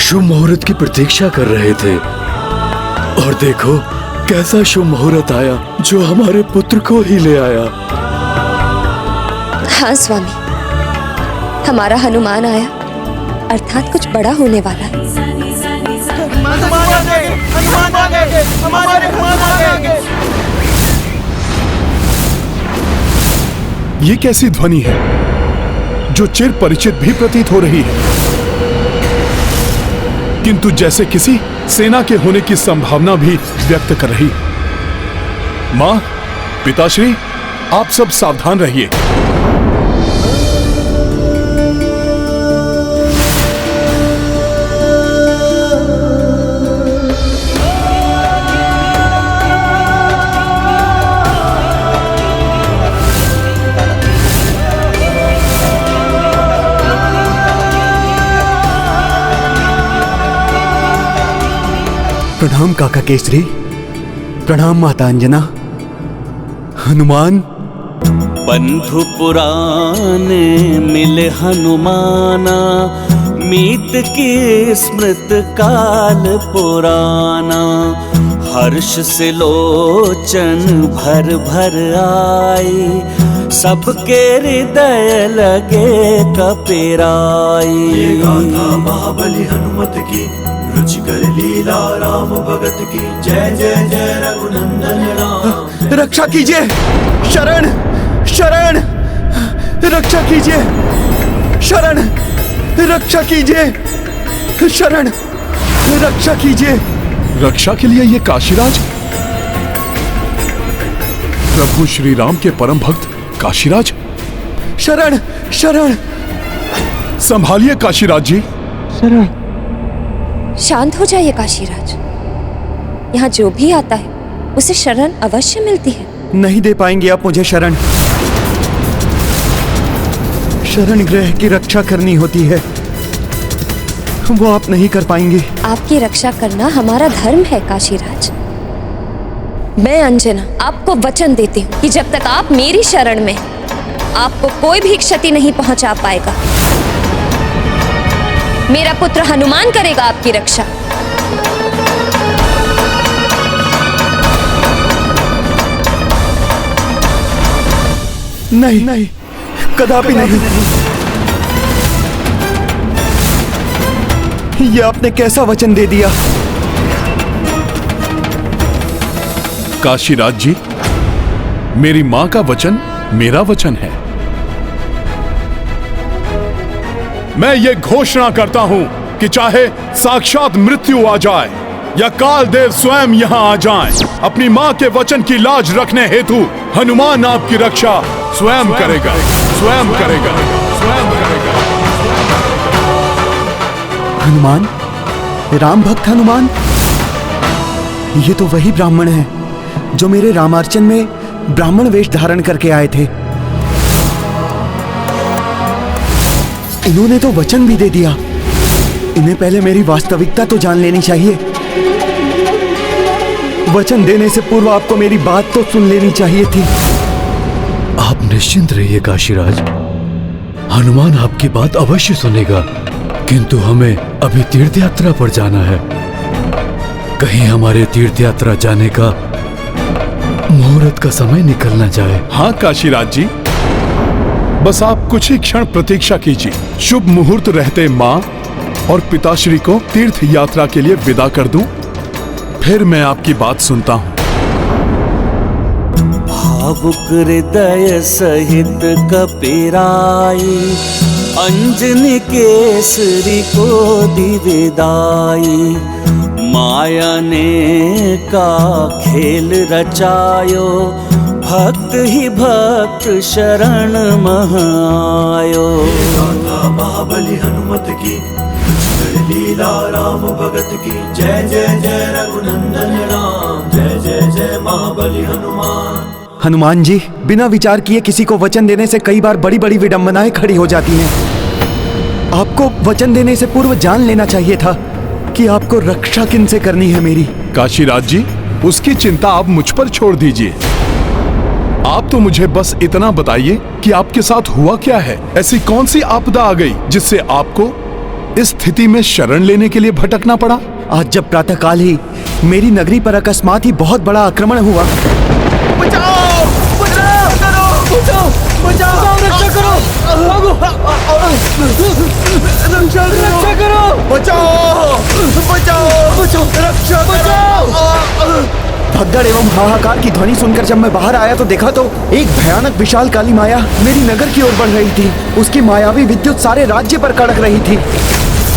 शुभ मुहूर्त की प्रतीक्षा कर रहे थे और देखो कैसा शुभ मुहूर्त आया जो हमारे पुत्र को ही ले आया। हाँ स्वामी, हमारा हनुमान आया, अर्थात कुछ बड़ा होने वाला है। ये कैसी ध्वनि है जो चिर परिचित भी प्रतीत हो रही है, किंतु जैसे किसी सेना के होने की संभावना भी व्यक्त कर रही। मां, पिताश्री, आप सब सावधान रहिए। प्रणाम काका केसरी, प्रणाम माता अंजना। हनुमान, बंधु पुराने मिले हनुमाना, मीत की स्मृत काल पुराना। हर्ष से लोचन भर भर आई, सबके हृदय लगे कपिराई। ये गाथा महाबली हनुमत की, रुचिकर लीला राम भगत की। जय जय जय रघुनंदन राम। रक्षा कीजिए, शरण शरण, रक्षा कीजिए, शरण, रक्षा कीजिए, शरण, रक्षा कीजिए। रक्षा के लिए ये काशीराज, प्रभु श्री राम के परम भक्त काशीराज। शरण शरण। संभालिए काशीराज जी। शरण। शांत हो जाइए काशीराज, यहाँ जो भी आता है उसे शरण अवश्य मिलती है। नहीं दे पाएंगे आप मुझे शरण। शरण गृह की रक्षा करनी होती है, वो आप नहीं कर पाएंगे। आपकी रक्षा करना हमारा धर्म है काशीराज। मैं अंजना आपको वचन देती हूँ कि जब तक आप मेरी शरण में आपको कोई भी क्षति नहीं पहुंचा पाएगा। मेरा पुत्र हनुमान करेगा आपकी रक्षा। नहीं नहीं, कदापि नहीं। ये आपने कैसा वचन दे दिया? काशीराज जी, मेरी मां का वचन मेरा वचन है। मैं ये घोषणा करता हूं कि चाहे साक्षात मृत्यु आ जाए या कालदेव स्वयं यहां आ जाएं, अपनी मां के वचन की लाज रखने हेतु हनुमान आपकी रक्षा स्वयं करेगा, स्वयं करेगा, स्वयं करेगा। हनुमान? राम भक्त हनुमान? ये तो वही ब्राह्मण है जो मेरे रामार्चन में ब्राह्मण वेश धारण करके आए थे। इन्होंने तो वचन भी दे दिया। इन्हें पहले मेरी वास्तविकता तो जान लेनी चाहिए। वचन देने से पूर्व आपको मेरी बात तो सुन लेनी चाहिए थी। आप निश्चिंत रहिए काशीराज, हनुमान आपकी बात अवश्य सुनेगा, किंतु हमें अभी तीर्थ यात्रा पर जाना है। कहीं हमारे तीर्थ यात्रा जाने का मुहूर्त का समय निकल न जाए। हाँ काशीराज जी, बस आप कुछ ही क्षण प्रतीक्षा कीजिए। शुभ मुहूर्त रहते माँ और पिताश्री को तीर्थ यात्रा के लिए विदा कर दूं, फिर मैं आपकी बात सुनता हूँ। भावुक हृदय सहित कपिराई, अंजनी केसरी को दी विदाई। माया ने का खेल रचायो, भक्त ही भक्त शरण महायो। गाथा महाबली हनुमत की, लीला राम भगत की। जय जय जय रघुनंदन राम। जय जय जय महाबली हनुमान। हनुमान जी, बिना विचार किए किसी को वचन देने से कई बार बड़ी बड़ी विडंबनाएं खड़ी हो जाती हैं। आपको वचन देने से पूर्व जान लेना चाहिए था कि आपको रक्षा किन से करनी है मेरी। काशीराज जी, उसकी चिंता आप मुझ पर छोड़ दीजिए। आप तो मुझे बस इतना बताइए कि आपके साथ हुआ क्या है। ऐसी कौन सी आपदा आ गई जिससे आपको इस स्थिति में शरण लेने के लिए भटकना पड़ा? आज जब प्रातःकाल ही मेरी नगरी पर अकस्मात ही बहुत बड़ा आक्रमण हुआ। बचाओ! बचाओ! बचाओ! बचाओ! रक्षा करो! रक्षा करो! बचाओ! बचाओ! बचाओ! रक्षा बचाओ! भगदड़ एवं हाहाकार की ध्वनि सुनकर जब मैं बाहर आया तो देखा तो एक भयानक विशाल काली माया मेरी नगर की ओर बढ़ रही थी। उसकी मायावी विद्युत सारे राज्य पर कड़क रही थी।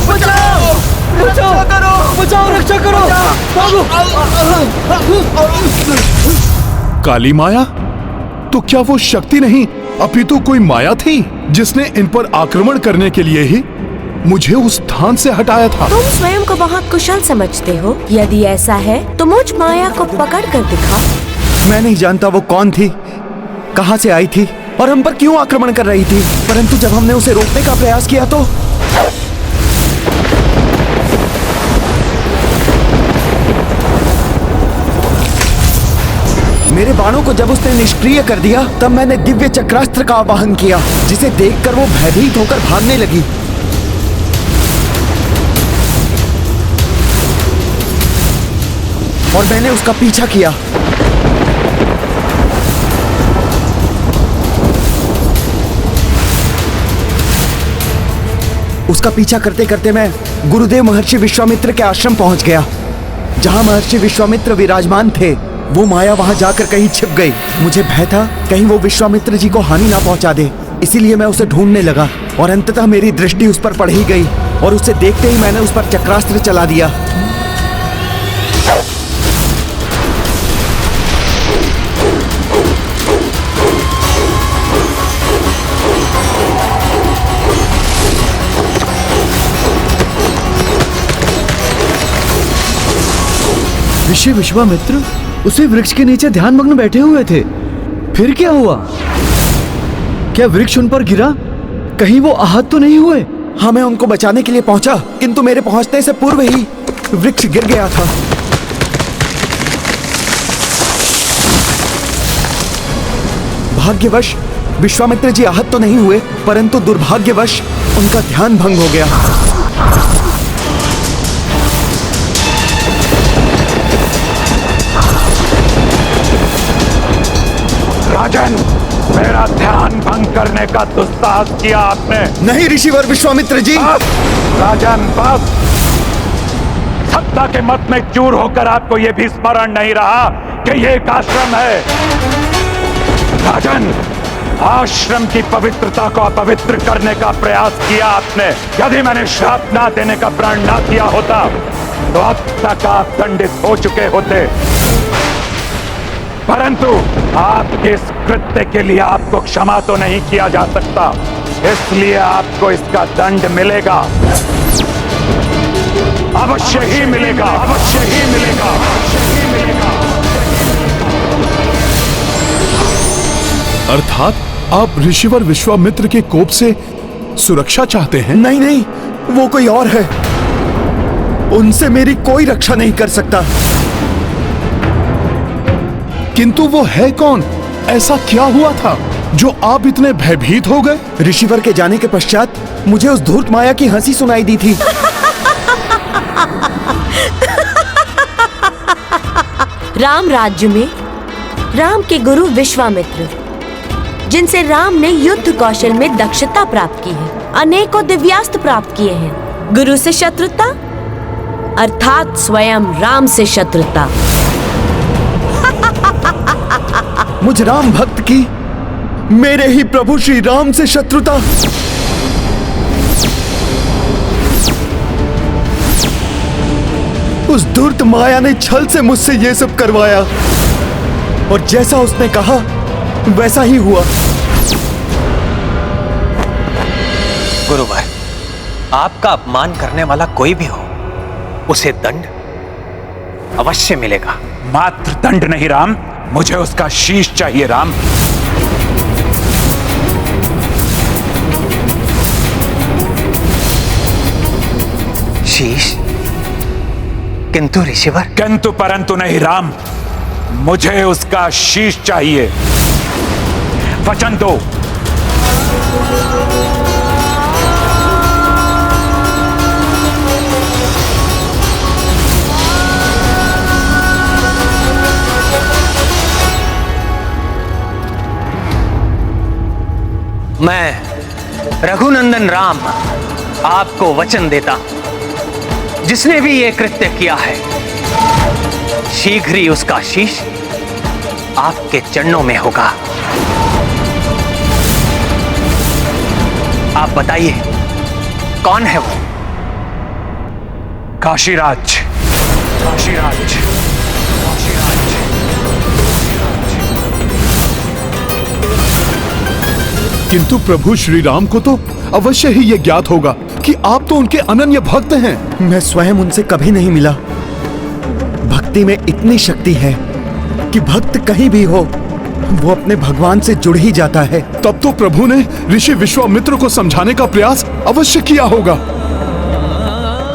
बचाओ! बचाओ करो! बचाओ! रक्षा करो! काली माया? तो क्या वो शक्ति नहीं अपितु कोई माया थी जिसने इन पर आक्रमण करने के लिए ही मुझे उस स्थान से हटाया था? तुम स्वयं को बहुत कुशल समझते हो। यदि ऐसा है तो मुझ माया को पकड़ कर दिखाओ। मैं नहीं जानता वो कौन थी, कहां से आई थी और हम पर क्यों आक्रमण कर रही थी, परंतु जब हमने उसे रोकने का प्रयास किया तो मेरे बाणों को जब उसने निष्क्रिय कर दिया तब मैंने दिव्य चक्रास्त्र का आवाहन किया, जिसे देखकर वो भयभीत होकर भागने लगी। और मैंने उसका पीछा किया। उसका पीछा करते करते मैं गुरुदेव महर्षि विश्वामित्र के आश्रम पहुंच गया। जहां महर्षि विश्वामित्र विराजमान थे, वो माया वहां जाकर कहीं छिप गई। मुझे भय था कहीं वो विश्वामित्र जी को हानि ना पहुंचा दे, इसीलिए मैं उसे ढूंढने लगा और अंततः मेरी दृष्टि उस पर पड़ ही गई और उसे देखते ही मैंने उस पर चक्रास्त्र चला दिया। ऋषि विश्वामित्र उसी वृक्ष के नीचे ध्यानमग्न बैठे हुए थे। फिर क्या हुआ? क्या वृक्ष उन पर गिरा? कहीं वो आहत तो नहीं हुए? हाँ, मैं उनको बचाने के लिए पहुंचा, किंतु मेरे पहुंचने से पूर्व ही वृक्ष गिर गया था। भाग्यवश विश्वामित्र जी आहत तो नहीं हुए, परंतु दुर्भाग्यवश उनका ध्यान भंग हो गया। राजन, मेरा ध्यान भंग करने का दुस्साहस किया आपने। नहीं ऋषिवर विश्वामित्र जी। राजन बस। सत्ता के मत में चूर होकर आपको यह भी स्मरण नहीं रहा कि यह एक आश्रम है। राजन, आश्रम की पवित्रता को अपवित्र करने का प्रयास किया आपने। यदि मैंने श्राप ना देने का प्रण ना किया होता तो अब तक आप दंडित हो चुके होते, परंतु आपके इस कृत्य के लिए आपको क्षमा तो नहीं किया जा सकता, इसलिए आपको इसका दंड मिलेगा। अवश्य ही मिलेगा, अवश्य ही मिलेगा, अवश्य ही मिलेगा। अर्थात आप ऋषिवर विश्वामित्र के कोप से सुरक्षा चाहते हैं? नहीं नहीं, वो कोई और है। उनसे मेरी कोई रक्षा नहीं कर सकता। किंतु वो है कौन? ऐसा क्या हुआ था जो आप इतने भयभीत हो गए? ऋषिवर के जाने के पश्चात मुझे उस धूर्त माया की हंसी सुनाई दी थी। राम राज्य में राम के गुरु विश्वामित्र, जिनसे राम ने युद्ध कौशल में दक्षता प्राप्त की है, अनेकों दिव्यास्त्र प्राप्त किए हैं। गुरु से शत्रुता अर्थात स्वयं राम से शत्रुता। मुझ राम भक्त की मेरे ही प्रभु श्री राम से शत्रुता। उस धूर्त माया ने छल से मुझसे ये सब करवाया और जैसा उसने कहा वैसा ही हुआ। गुरुवर, आपका अपमान करने वाला कोई भी हो, उसे दंड अवश्य मिलेगा। मात्र दंड नहीं राम, मुझे उसका शीश चाहिए राम। शीश? किंतु ऋषिवर। किंतु परंतु नहीं राम, मुझे उसका शीश चाहिए। वचन दो। मैं रघुनंदन राम आपको वचन देता हूं, जिसने भी ये कृत्य किया है शीघ्र ही उसका शीश आपके चरणों में होगा। आप बताइए कौन है वो? काशीराज। काशीराज। किंतु प्रभु श्री राम को तो अवश्य ही यह ज्ञात होगा कि आप तो उनके अनन्य भक्त हैं। मैं स्वयं उनसे कभी नहीं मिला। भक्ति में इतनी शक्ति है कि भक्त कहीं भी हो वो अपने भगवान से जुड़ ही जाता है। तब तो प्रभु ने ऋषि विश्वामित्र को समझाने का प्रयास अवश्य किया होगा।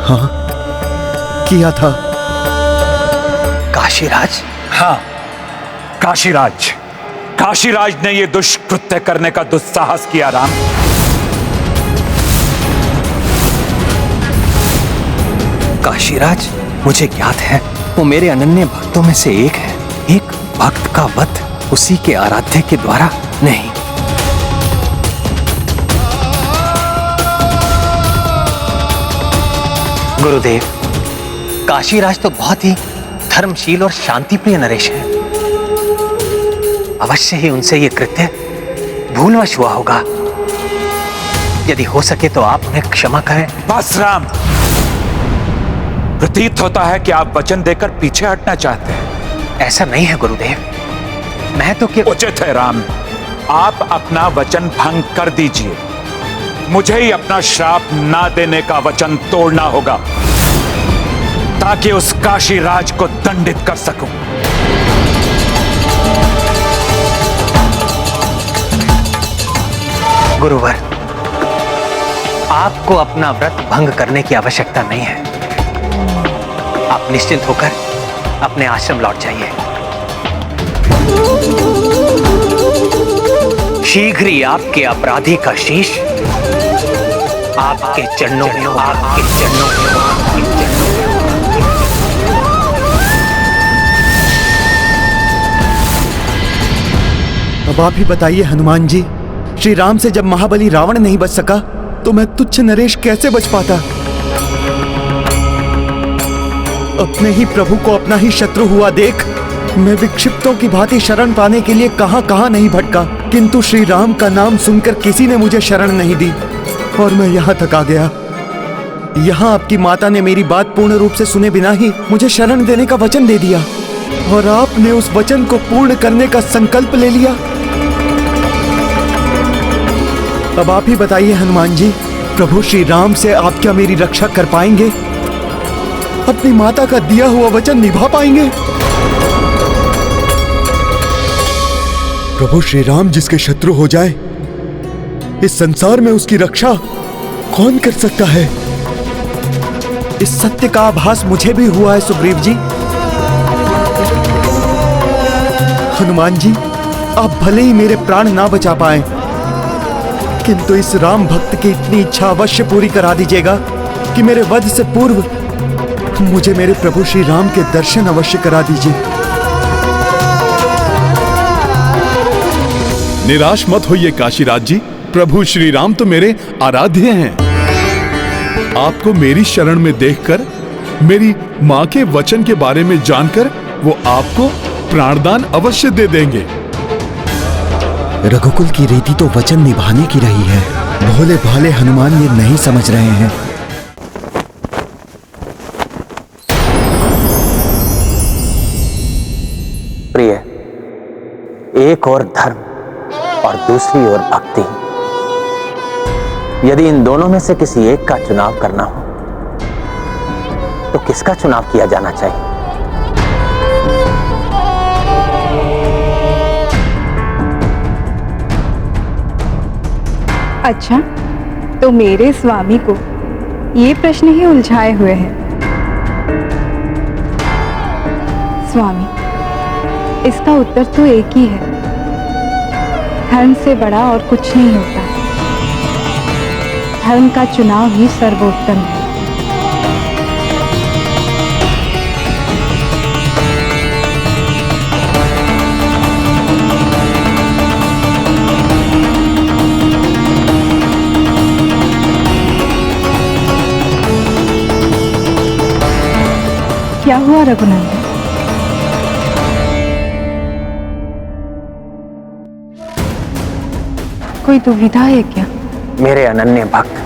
हाँ, किया था। काशीराज? हाँ, काशीराज। काशीराज ने यह दुष्कृत्य करने का दुस्साहस किया राम। काशीराज मुझे ज्ञात है, वो मेरे अनन्य भक्तों में से एक है। एक भक्त का वध उसी के आराध्य के द्वारा नहीं। गुरुदेव, काशीराज तो बहुत ही धर्मशील और शांतिप्रिय नरेश है। अवश्य ही उनसे ये कृत्य भूलवश हुआ होगा। यदि हो सके तो आप उन्हें क्षमा करें। बस राम, प्रतीत होता है कि आप वचन देकर पीछे हटना चाहते हैं। ऐसा नहीं है गुरुदेव, मैं तो केवल... उचित है राम, आप अपना वचन भंग कर दीजिए। मुझे ही अपना श्राप ना देने का वचन तोड़ना होगा ताकि उस काशी राज को दंडित कर सकूं। गुरुवर, आपको अपना व्रत भंग करने की आवश्यकता नहीं है। आप निश्चिंत होकर अपने आश्रम लौट जाइए। शीघ्र ही आपके अपराधी का शीश आपके चरणों में, आपके चरणों में, आपके चरणों में। अब आप ही बताइए हनुमान जी, श्री राम से जब महाबली रावण नहीं बच सका तो मैं तुच्छ नरेश कैसे बच पाता? अपने ही प्रभु को अपना ही शत्रु हुआ देख मैं विक्षिप्तों की भांति शरण पाने के लिए कहां कहां नहीं भटका, किंतु श्री राम का नाम सुनकर किसी ने मुझे शरण नहीं दी और मैं यहाँ तक आ गया। यहाँ आपकी माता ने मेरी बात पूर्ण रूप से सुने बिना ही मुझे शरण देने का वचन दे दिया और आपने उस वचन को पूर्ण करने का संकल्प ले लिया। अब आप ही बताइए हनुमान जी, प्रभु श्री राम से आप क्या मेरी रक्षा कर पाएंगे? अपनी माता का दिया हुआ वचन निभा पाएंगे? प्रभु श्री राम जिसके शत्रु हो जाए, इस संसार में उसकी रक्षा कौन कर सकता है? इस सत्य का आभास मुझे भी हुआ है सुग्रीव जी। हनुमान जी, आप भले ही मेरे प्राण ना बचा पाए, किंतु इस राम भक्त की इतनी इच्छा अवश्य पूरी करा दीजिएगा कि मेरे वध से पूर्व मुझे मेरे प्रभु श्री राम के दर्शन अवश्य करा दीजिए। निराश मत होइए काशीराज जी, प्रभु श्री राम तो मेरे आराध्य हैं। आपको मेरी शरण में देखकर, मेरी मां के वचन के बारे में जानकर वो आपको प्राणदान अवश्य दे देंगे। रघुकुल की रीति तो वचन निभाने की रही है, भोले भाले हनुमान ये नहीं समझ रहे हैं। प्रिय, एक और धर्म और दूसरी ओर भक्ति, यदि इन दोनों में से किसी एक का चुनाव करना हो तो किसका चुनाव किया जाना चाहिए? अच्छा, तो मेरे स्वामी को ये प्रश्न ही उलझाए हुए है। स्वामी, इसका उत्तर तो एक ही है, धर्म से बड़ा और कुछ नहीं होता। धर्म का चुनाव ही सर्वोत्तम है। क्या हुआ रघुनंदन? कोई दुविधा है क्या? मेरे अनन्य भक्त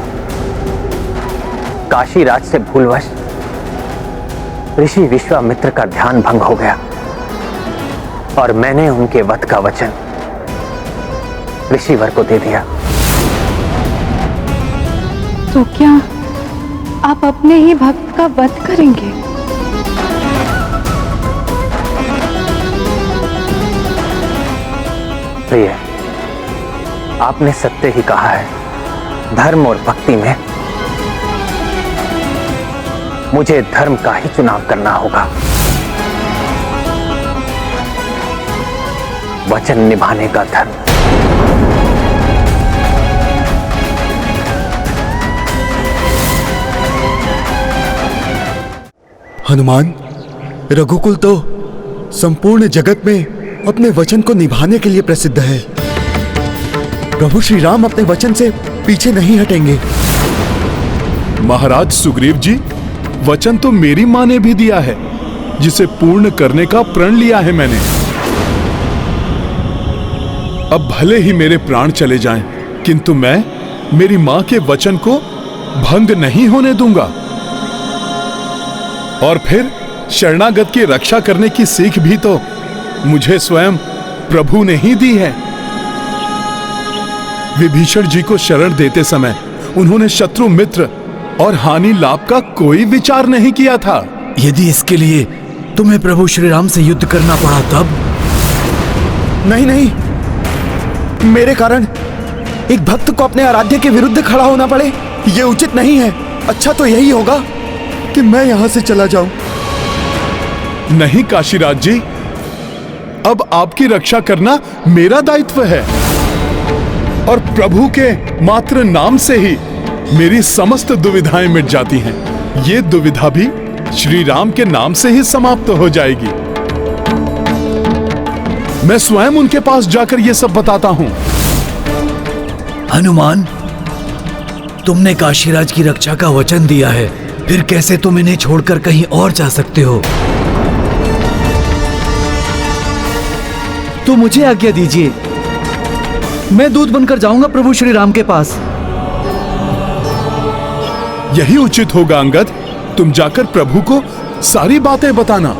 काशीराज से भूलवश ऋषि विश्वामित्र का ध्यान भंग हो गया और मैंने उनके वध का वचन ऋषिवर को दे दिया। तो क्या आप अपने ही भक्त का वध करेंगे? प्रिय, आपने सत्य ही कहा है। धर्म और भक्ति में मुझे धर्म का ही चुनाव करना होगा। वचन निभाने का धर्म। हनुमान, रघुकुल तो संपूर्ण जगत में अपने वचन को निभाने के लिए प्रसिद्ध है। प्रभु श्री राम अपने वचन से पीछे नहीं हटेंगे। महाराज सुग्रीव जी, वचन तो मेरी माँ ने भी दिया है, जिसे पूर्ण करने का प्रण लिया है मैंने। अब भले ही मेरे प्राण चले जाएं, किंतु मैं मेरी माँ के वचन को भंग नहीं होने दूंगा। और फिर शरणागत की रक्षा करने की सीख भी तो मुझे स्वयं प्रभु ने ही दी है। विभीषण जी को शरण देते समय उन्होंने शत्रु मित्र और हानि लाभ का कोई विचार नहीं किया था। यदि इसके लिए तुम्हें प्रभु श्री राम से युद्ध करना पड़ा तब? नहीं नहीं, मेरे कारण एक भक्त को अपने आराध्य के विरुद्ध खड़ा होना पड़े, ये उचित नहीं है। अच्छा तो यही होगा कि मैं यहां से चला जाऊं। नहीं काशीराज जी, अब आपकी रक्षा करना मेरा दायित्व है और प्रभु के मात्र नाम से ही मेरी समस्त दुविधाएं मिट जाती हैं। ये दुविधा भी श्री राम के नाम से ही समाप्त हो जाएगी। मैं स्वयं उनके पास जाकर ये सब बताता हूं। हनुमान, तुमने काशीराज की रक्षा का वचन दिया है, फिर कैसे तुम इन्हें छोड़कर कहीं और जा सकते हो? तो मुझे आज्ञा दीजिए, मैं दूत बनकर जाऊंगा प्रभु श्री राम के पास। यही उचित होगा अंगद। तुम जाकर प्रभु को सारी बातें बताना।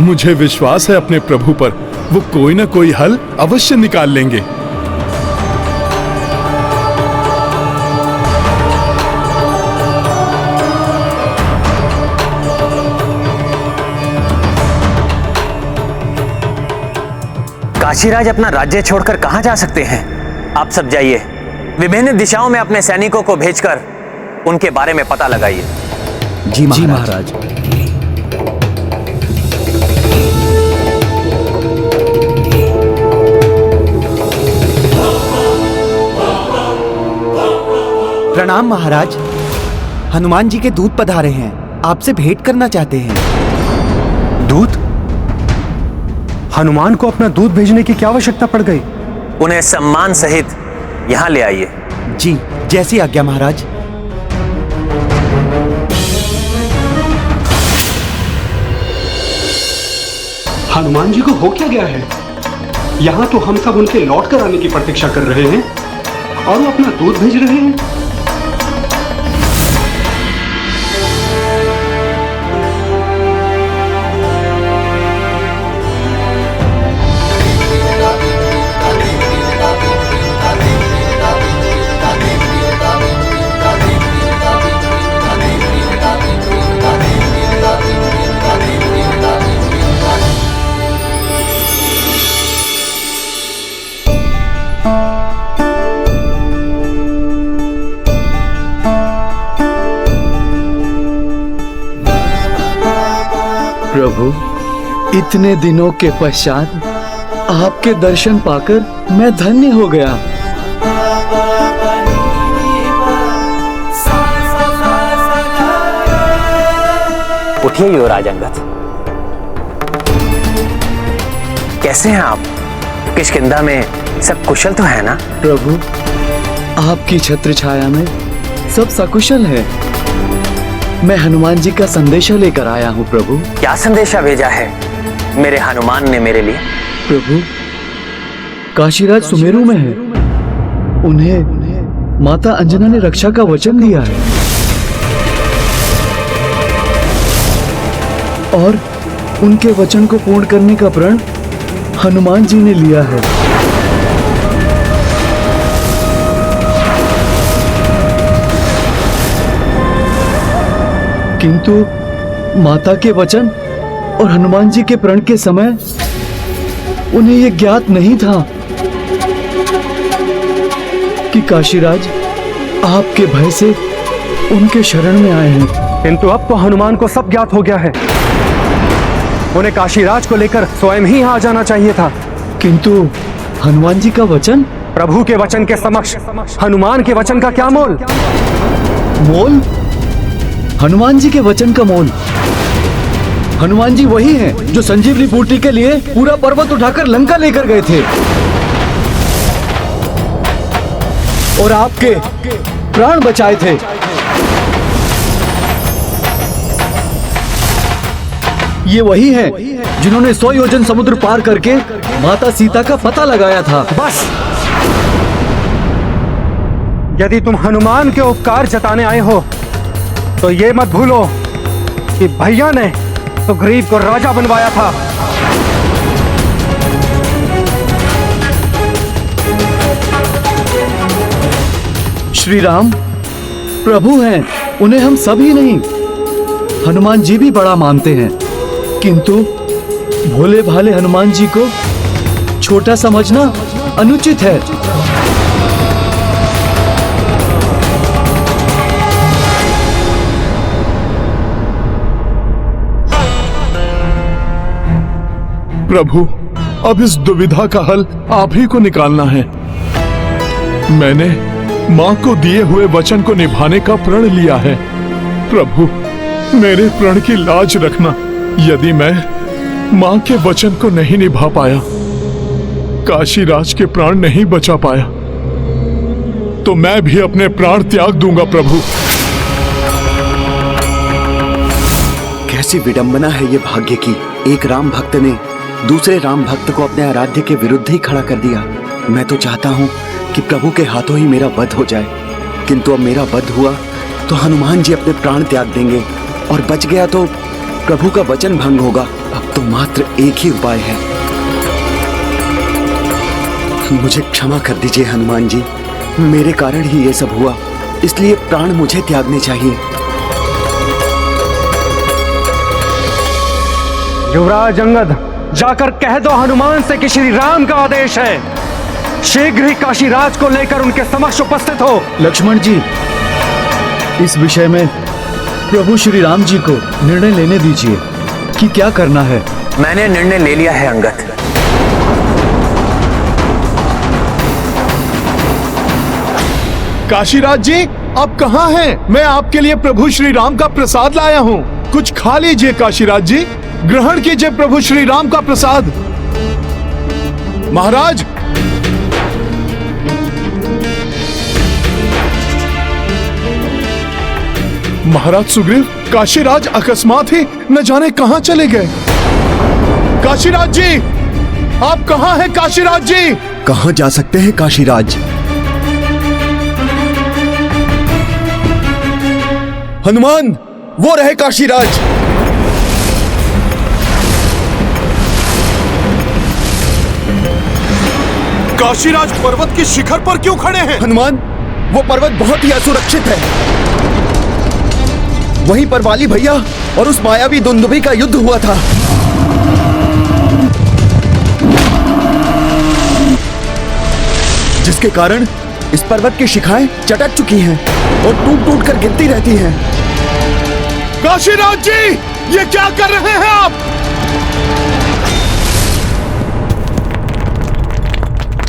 मुझे विश्वास है अपने प्रभु पर, वो कोई ना कोई हल अवश्य निकाल लेंगे। काशीराज अपना राज्य छोड़कर कहां जा सकते हैं? आप सब जाइए, विभिन्न दिशाओं में अपने सैनिकों को भेजकर उनके बारे में पता लगाइए। जी महाराज। प्रणाम महाराज। हनुमान जी के दूत पधारे हैं, आपसे भेंट करना चाहते हैं। दूत? हनुमान को अपना दूत भेजने की क्या आवश्यकता पड़ गई? उन्हें सम्मान सहित यहां ले आइए। जी, जैसी आज्ञा महाराज। हनुमान जी को हो क्या गया है? यहाँ तो हम सब उनके लौट कर आने की प्रतीक्षा कर रहे हैं और वो अपना दूध भेज रहे हैं। प्रभु, इतने दिनों के पश्चात आपके दर्शन पाकर मैं धन्य हो गया। उठिए युवराज अंगद। कैसे हैं आप? किष्किंधा में सब कुशल तो है ना? प्रभु, आपकी छत्र छाया में सब सकुशल है। मैं हनुमान जी का संदेशा लेकर आया हूँ प्रभु। क्या संदेशा भेजा है मेरे हनुमान ने मेरे लिए? प्रभु, काशीराज सुमेरु में है। उन्हें माता अंजना ने रक्षा का वचन दिया है और उनके वचन को पूर्ण करने का प्रण हनुमान जी ने लिया है। किंतु माता के वचन और हनुमान जी के प्रण के समय उन्हें यह ज्ञात नहीं था कि काशीराज आपके भय से उनके शरण में आए हैं। किंतु अब तो हनुमान को सब ज्ञात हो गया है। उन्हें काशीराज को लेकर स्वयं ही यहाँ आ जाना चाहिए था। किंतु हनुमान जी का वचन? प्रभु के वचन के समक्ष हनुमान के वचन का क्या मोल? मोल? हनुमान जी के वचन का मोल? हनुमान जी वही हैं जो संजीवनी बूटी के लिए पूरा पर्वत उठाकर लंका लेकर गए थे और आपके प्राण बचाए थे। ये वही हैं जिन्होंने 100 योजन समुद्र पार करके माता सीता का पता लगाया था। बस, यदि तुम हनुमान के उपकार जताने आए हो तो ये मत भूलो कि भैया ने तो गरीब को राजा बनवाया था। श्री राम प्रभु हैं, उन्हें हम सभी नहीं, हनुमान जी भी बड़ा मानते हैं, किंतु भोले भाले हनुमान जी को छोटा समझना अनुचित है। प्रभु, अब इस दुविधा का हल आप ही को निकालना है। मैंने माँ को दिए हुए वचन को निभाने का प्रण लिया है। प्रभु, मेरे प्रण की लाज रखना। यदि मैं माँ के वचन को नहीं निभा पाया, काशीराज के प्राण नहीं बचा पाया, तो मैं भी अपने प्राण त्याग दूंगा। प्रभु, कैसी विडंबना है ये भाग्य की। एक राम भक्त ने दूसरे राम भक्त को अपने आराध्य के विरुद्ध ही खड़ा कर दिया। मैं तो चाहता हूँ कि प्रभु के हाथों ही मेरा वध हो जाए, किंतु अब मेरा वध हुआ तो हनुमान जी अपने प्राण त्याग देंगे, और बच गया तो प्रभु का वचन भंग होगा। अब तो मात्र एक ही उपाय है। मुझे क्षमा कर दीजिए हनुमान जी, मेरे कारण ही ये सब हुआ, इसलिए प्राण मुझे त्यागने चाहिए। युवराज अंगद, जाकर कह दो हनुमान से कि श्री राम का आदेश है, शीघ्र ही काशीराज को लेकर उनके समक्ष उपस्थित हो। लक्ष्मण जी, इस विषय में प्रभु श्री राम जी को निर्णय लेने दीजिए कि क्या करना है। मैंने निर्णय ले लिया है अंगद। काशीराज जी, आप कहाँ हैं? मैं आपके लिए प्रभु श्री राम का प्रसाद लाया हूँ, कुछ खा लीजिए। काशीराज जी, ग्रहण कीजिए प्रभु श्री राम का प्रसाद। महाराज, महाराज सुग्रीव, काशीराज अकस्मात ही न जाने कहां चले गए। काशीराज जी, आप कहां हैं? काशीराज जी, कहां जा सकते हैं काशीराज? हनुमान, वो रहे काशीराज। काशीराज पर्वत की शिखर पर क्यों खड़े हैं? हनुमान, वो पर्वत बहुत ही असुरक्षित है। वहीं पर वाली भैया और उस मायावी दुंदुभी का युद्ध हुआ था। जिसके कारण इस पर्वत की शिखाएं चटक चुकी हैं और टूट टूट कर गिरती रहती हैं। काशीराज जी, ये क्या कर रहे हैं आप?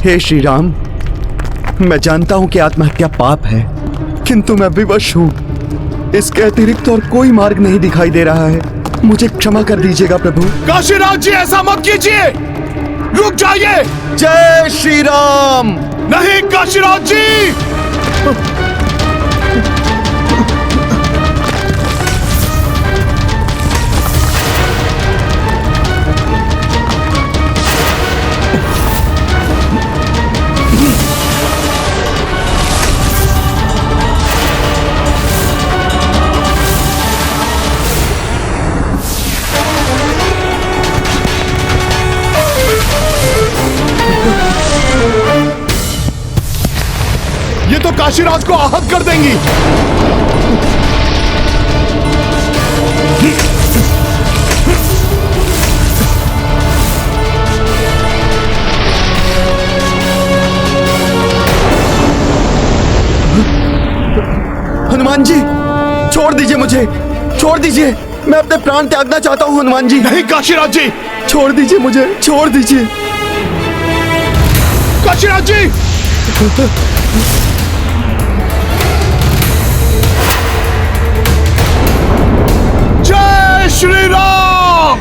हे श्री राम, मैं जानता हूं कि आत्महत्या पाप है, किंतु मैं विवश हूं। इसके अतिरिक्त और कोई मार्ग नहीं दिखाई दे रहा है। मुझे क्षमा कर दीजिएगा प्रभु। काशीराज जी, ऐसा मत कीजिए, रुक जाइए। जय श्री राम। नहीं काशीराज जी, ये तो काशीराज को आहत कर देंगी। हनुमान जी, छोड़ दीजिए मुझे, छोड़ दीजिए। मैं अपने प्राण त्यागना चाहता हूँ हनुमान जी। नहीं काशीराज जी, छोड़ दीजिए मुझे, छोड़ दीजिए। काशीराज जी, जय श्री राम।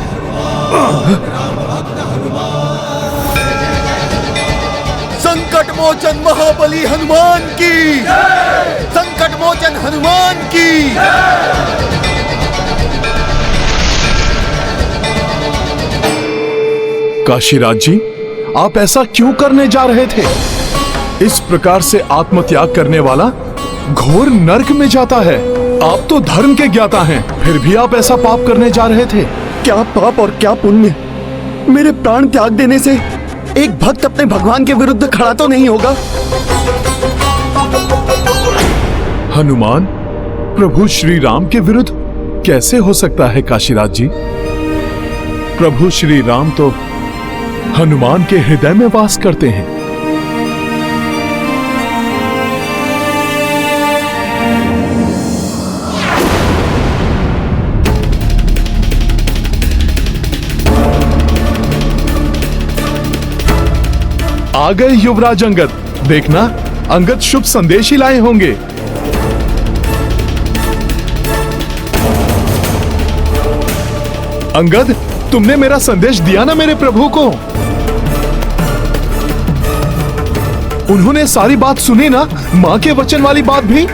संकट मोचन महाबली हनुमान की, संकट मोचन हनुमान की। काशीराज जी, आप ऐसा क्यों करने जा रहे थे? इस प्रकार से आत्मत्याग करने वाला घोर नरक में जाता है। आप तो धर्म के ज्ञाता हैं, फिर भी आप ऐसा पाप करने जा रहे थे। क्या पाप और क्या पुण्य? मेरे प्राण त्याग देने से एक भक्त अपने भगवान के विरुद्ध खड़ा तो नहीं होगा। हनुमान प्रभु श्री राम के विरुद्ध कैसे हो सकता है काशीराज जी? प्रभु श्री राम तो हनुमान के हृदय में वास करते हैं। आ गए युवराज अंगद। देखना, अंगद शुभ संदेश ही लाए होंगे। अंगद, तुमने मेरा संदेश दिया ना मेरे प्रभु को? उन्होंने सारी बात सुनी ना, मां के वचन वाली बात भी?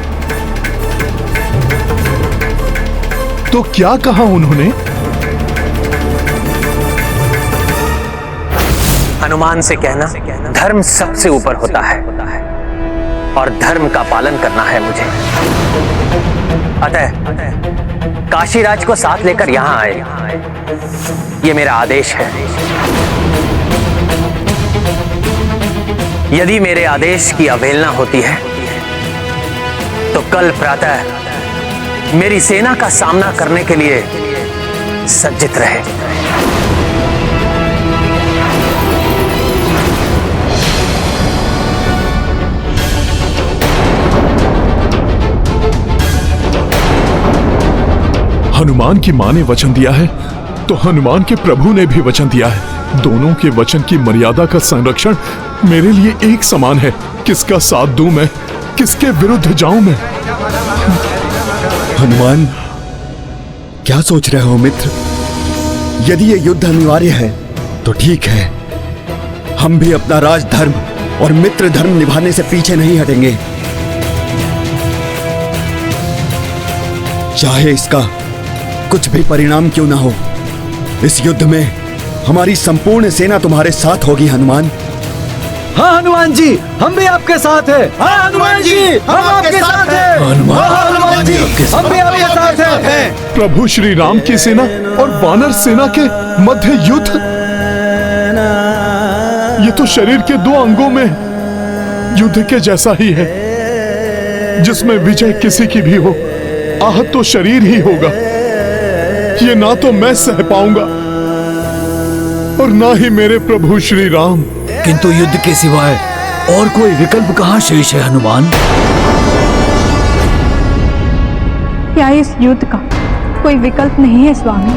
तो क्या कहा उन्होंने? हनुमान से कहना धर्म सबसे ऊपर होता है और धर्म का पालन करना है मुझे। अतः काशीराज को साथ लेकर यहां आए, ये मेरा आदेश है। यदि मेरे आदेश की अवहेलना होती है तो कल प्रातः मेरी सेना का सामना करने के लिए सज्जित रहे। हनुमान की मां ने वचन दिया है तो हनुमान के प्रभु ने भी वचन दिया है। दोनों के वचन की मर्यादा का संरक्षण मेरे लिए एक समान है। किसका साथ दूं मैं, किसके विरुद्ध जाऊं मैं? हनुमान, क्या सोच रहे हो मित्र? यदि ये युद्ध अनिवार्य है तो ठीक है, हम भी अपना राजधर्म और मित्र धर्म निभाने से पीछे नहीं हटेंगे, चाहे इसका कुछ भी परिणाम क्यों ना हो। इस युद्ध में हमारी संपूर्ण सेना तुम्हारे साथ होगी हनुमान। हाँ हनुमान जी, हम भी आपके साथ हैं। हाँ हनुमान जी, हम आपके साथ हैं। हनुमान जी, हम भी आपके साथ हैं। प्रभु श्री राम की सेना और वानर सेना के मध्य युद्ध, ये तो शरीर के दो अंगों में युद्ध के जैसा ही है, जिसमें विजय किसी की भी हो, आहत तो शरीर ही होगा। ये ना तो मैं सह पाऊंगा और ना ही मेरे प्रभु श्री राम। किंतु युद्ध के सिवाय और कोई विकल्प कहाँ शेष है हनुमान? क्या इस युद्ध का कोई विकल्प नहीं है स्वामी?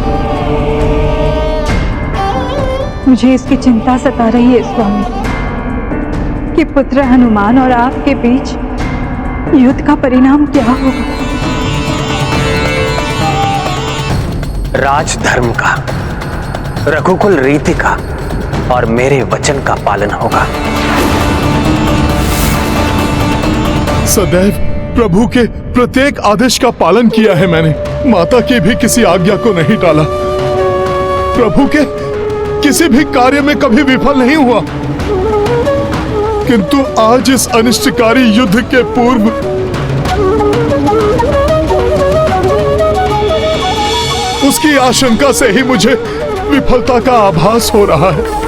मुझे इसकी चिंता सता रही है स्वामी कि पुत्र हनुमान और आपके बीच युद्ध का परिणाम क्या होगा। राजधर्म का, रघुकुल रीति का और मेरे वचन का पालन होगा। सदैव प्रभु के प्रत्येक आदेश का पालन किया है मैंने। माता की भी किसी आज्ञा को नहीं टाला। प्रभु के किसी भी कार्य में कभी विफल नहीं हुआ। किंतु आज इस अनिष्टकारी युद्ध के पूर्व उसकी आशंका से ही मुझे विफलता का आभास हो रहा है।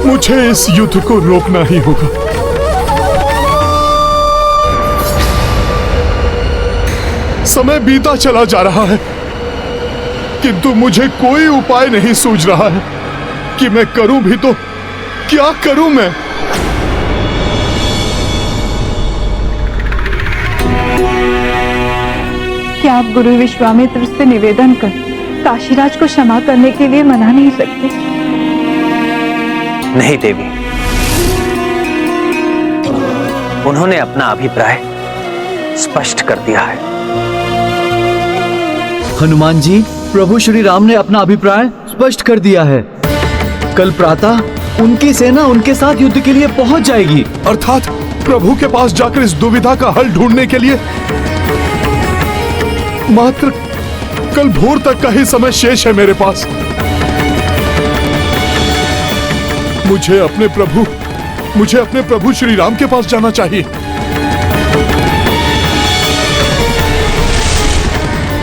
मुझे इस युद्ध को रोकना ही होगा। समय बीता चला जा रहा है, किंतु मुझे कोई उपाय नहीं सूझ रहा है कि मैं करूं भी तो क्या करूं मैं। क्या आप गुरु विश्वामित्र से निवेदन कर काशीराज को क्षमा करने के लिए मना नहीं सकते? नहीं देवी, उन्होंने अपना अभिप्राय स्पष्ट कर दिया है। हनुमान जी, प्रभु श्री राम ने अपना अभिप्राय स्पष्ट कर दिया है। कल प्रातः उनकी सेना उनके साथ युद्ध के लिए पहुंच जाएगी। अर्थात प्रभु के पास जाकर इस दुविधा का हल ढूंढने के लिए मात्र कल भोर तक का ही समय शेष है मेरे पास। मुझे अपने प्रभु श्री राम के पास जाना चाहिए।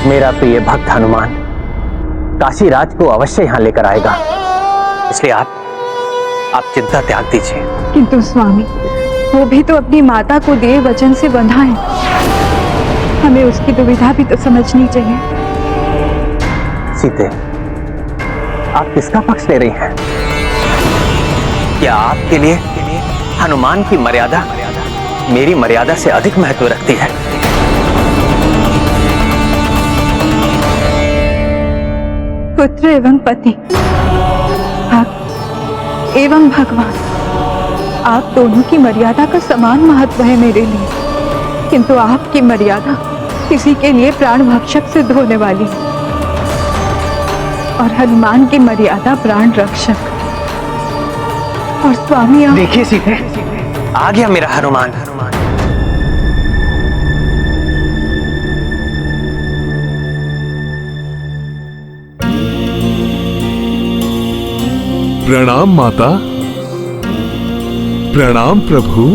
मेरा प्रिय भक्त हनुमान काशीराज को अवश्य यहाँ लेकर आएगा, इसलिए आप चिंता त्याग दीजिए। किंतु स्वामी, वो भी तो अपनी माता को दिए वचन से बंधा है। हमें उसकी दुविधा भी तो समझनी चाहिए। सीते, आप किसका पक्ष ले रही हैं? क्या आपके लिए हनुमान की मर्यादा मेरी मर्यादा से अधिक महत्व रखती है? पुत्र एवं पति, भक्त एवं भगवान, आप दोनों की मर्यादा का समान महत्व है मेरे लिए, किंतु आपकी मर्यादा किसी के लिए प्राण भक्षक सिद्ध होने वाली है और हनुमान की मर्यादा प्राण रक्षक। और स्वामी, आप देखिए सीते, आ गया मेरा हनुमान। प्रणाम माता, प्रणाम प्रभु।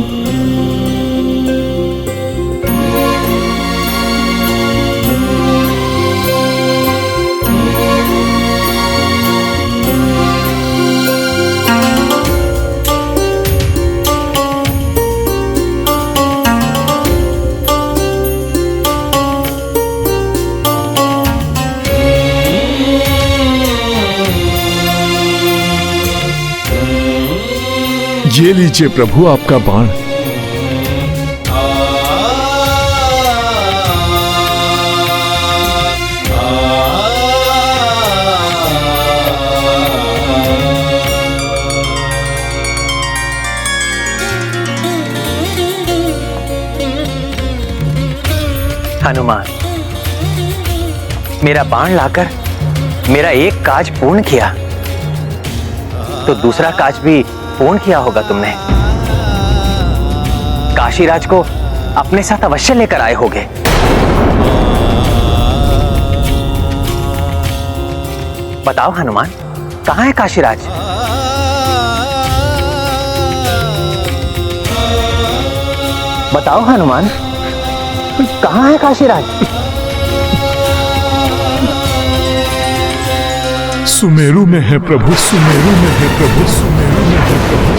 ये लीजिए प्रभु आपका बाण। हनुमान, मेरा बाण लाकर मेरा एक काज पूर्ण किया, तो दूसरा काज भी पूर्ण किया होगा तुमने। काशीराज को अपने साथ अवश्य लेकर आए होगे। बताओ हनुमान, कहां है काशीराज? बताओ हनुमान, कहां है काशीराज? सुमेरु में है प्रभु, सुमेरु में है प्रभु, सुमेरु में है प्रभु।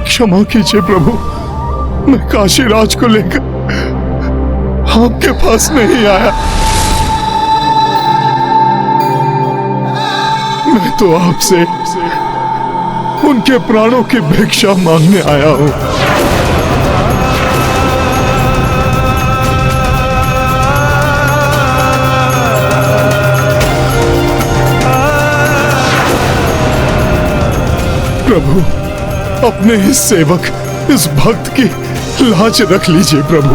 क्षमा कीजिए प्रभु, मैं काशीराज को लेकर आपके पास नहीं आया। मैं तो आपसे उनके प्राणों की भिक्षा मांगने आया हूं। प्रभु, अपने इस सेवक, इस भक्त की लाज रख लीजिए प्रभु।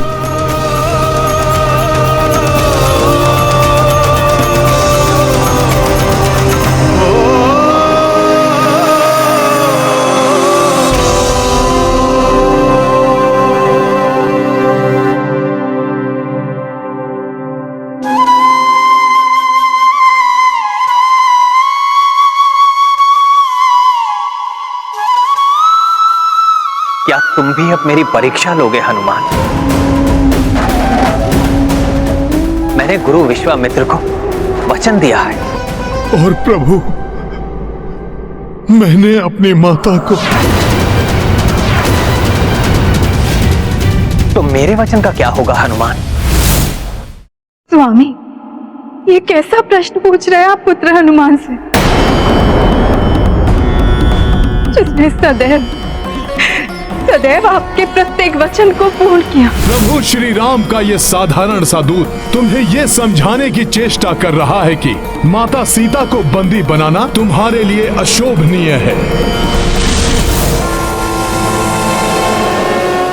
क्या तुम भी अब मेरी परीक्षा लोगे हनुमान? मैंने गुरु विश्वामित्र को वचन दिया है। और प्रभु, मैंने अपनी माता को। तो मेरे वचन का क्या होगा हनुमान? स्वामी, ये कैसा प्रश्न पूछ रहे हैं आप पुत्र हनुमान से, जिसने सदैव आपके प्रत्येक वचन को पूर्ण किया। प्रभु श्री राम का ये साधारण सा दूत तुम्हें ये समझाने की चेष्टा कर रहा है कि माता सीता को बंदी बनाना तुम्हारे लिए अशोभनीय है।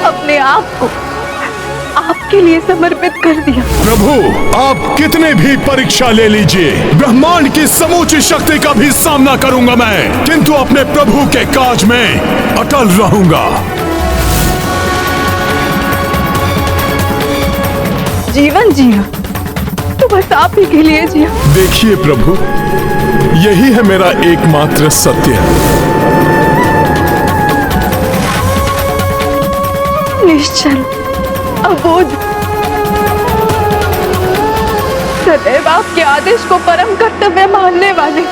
अपने आप आपके लिए समर्पित कर दिया। प्रभु, आप कितने भी परीक्षा ले लीजिए, ब्रह्मांड की समूची शक्ति का भी सामना करूंगा मैं, किंतु अपने प्रभु के काज में अटल रहूंगा। जीवन जिया तो बस आप ही के लिए जिया। देखिए प्रभु, यही है मेरा एकमात्र सत्य। निश्चल, अबोध, सदैव आपके आदेश को परम कर्तव्य मानने वाले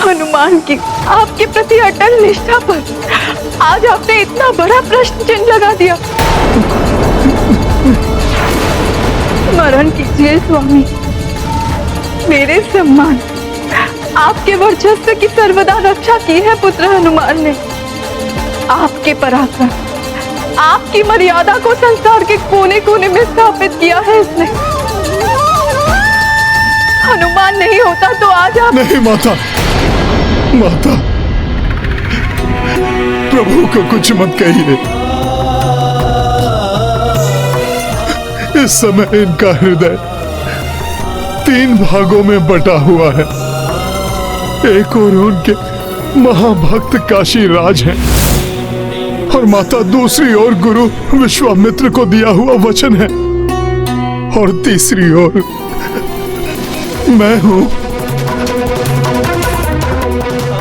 हनुमान की आपके प्रति अटल निष्ठा पर आज आपने इतना बड़ा प्रश्न चिन्ह लगा दिया। स्मरण कीजिए स्वामी, मेरे सम्मान, आपके वर्चस्व की सर्वदा रक्षा की है पुत्र हनुमान ने। आपके पराक्रम, आपकी मर्यादा को संसार के कोने कोने में स्थापित किया है इसने। हनुमान नहीं होता तो आज आप नहीं माता, माता, प्रभु को कुछ मत कहिए। इस समय इनका हृदय 3 भागों में बटा हुआ है। एक और उनके महाभक्त काशी राज हैं और माता दूसरी ओर गुरु विश्वामित्र को दिया हुआ वचन है, और तीसरी ओर मैं हूं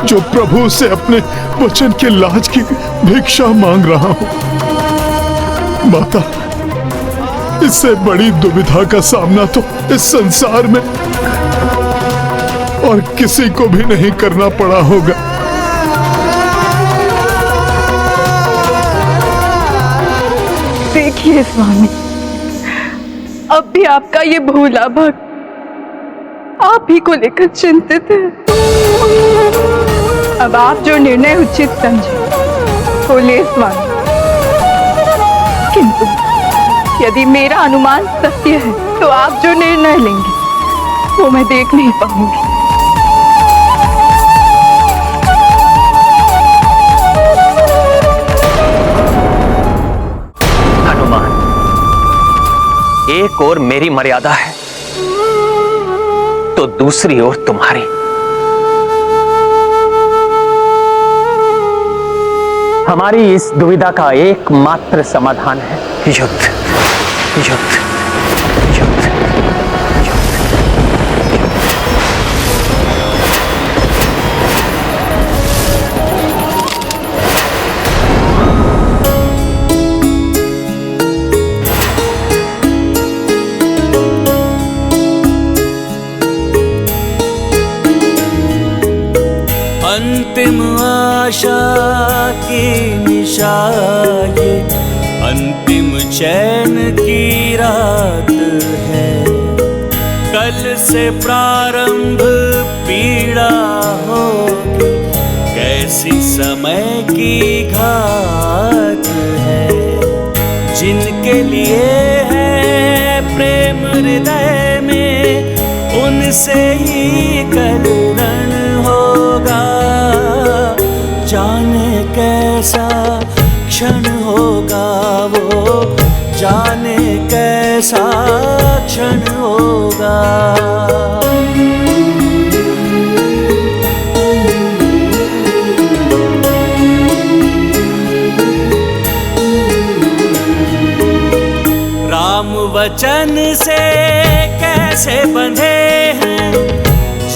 जो प्रभु से अपने वचन के लाज की भिक्षा मांग रहा हूं। माता, इससे बड़ी दुविधा का सामना तो इस संसार में और किसी को भी नहीं करना पड़ा होगा। देखिए स्वामी, अब भी आपका ये भोला भक्त आप ही को लेकर चिंतित है। अब आप जो निर्णय उचित समझे वो ले स्वामी, किंतु यदि मेरा अनुमान सत्य है तो आप जो निर्णय लेंगे वो मैं देख नहीं पाऊंगी। हनुमान, एक ओर मेरी मर्यादा है तो दूसरी ओर तुम्हारी। हमारी इस दुविधा का एकमात्र समाधान है युद्ध, युद्ध, युद्ध, अंतिम आशा की निशा ये, अंतिम चैन की रात है। कल से प्रारंभ पीड़ा होगी, कैसी समय की घात है। जिनके लिए है प्रेम हृदय में, उनसे ही कल रण होगा। जाने कैसा क्षण होगा वो, जाने कैसा क्षण होगा। राम वचन से कैसे बंधे हैं,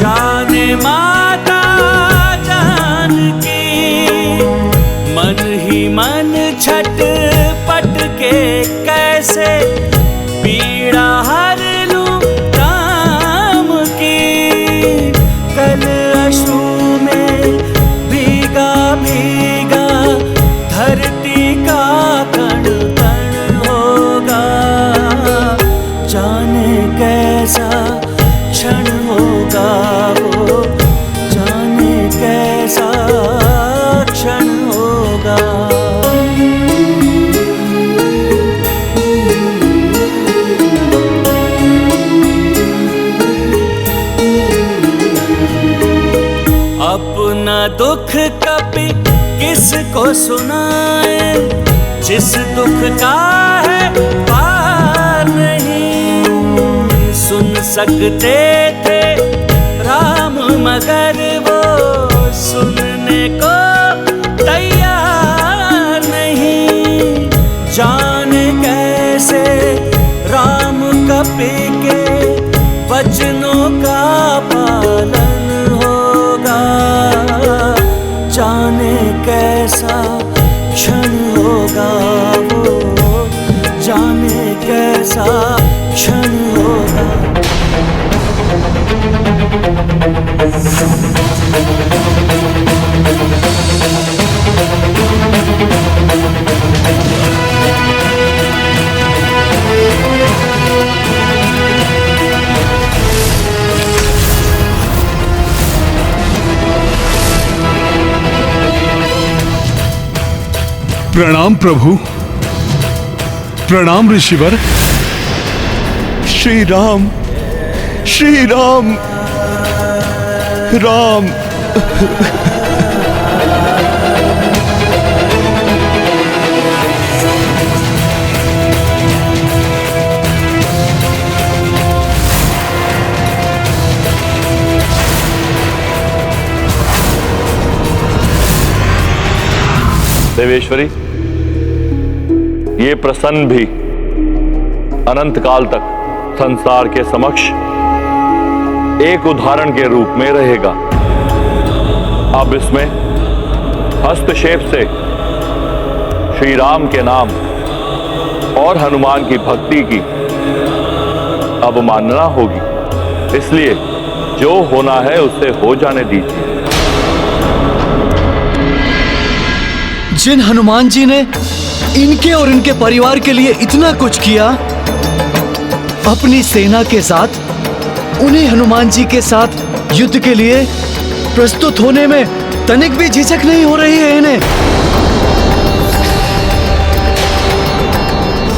जाने माता जानकी। मन ही मन छटपट के कैसे पीड़ा हर लूं राम की। कल अश्रु में भीगा भीगा धरती का कण कण होगा। जाने कैसा क्षण होगा वो, जाने कैसा क्षण होगा। अपना दुख कभी किसको सुनाए, जिस दुख का है सकते थे राम, मगर वो सुनने को तैयार नहीं। जाने कैसे राम कपि के वचनों का पालन होगा, जाने कैसा क्षण होगा वो, जाने कैसा क्षण होगा। प्रणाम प्रभु, प्रणाम ऋषिवर। श्री राम, श्री राम, राम। देवेश्वरी, ये प्रसन्न भी अनंत काल तक संसार के समक्ष एक उदाहरण के रूप में रहेगा। अब इसमें हस्तक्षेप से श्री राम के नाम और हनुमान की भक्ति की अवमानना होगी, इसलिए जो होना है उसे हो जाने दीजिए। जिन हनुमान जी ने इनके और इनके परिवार के लिए इतना कुछ किया, अपनी सेना के साथ उन्हीं हनुमान जी के साथ युद्ध के लिए प्रस्तुत होने में तनिक भी झिझक नहीं हो रही है इन्हें।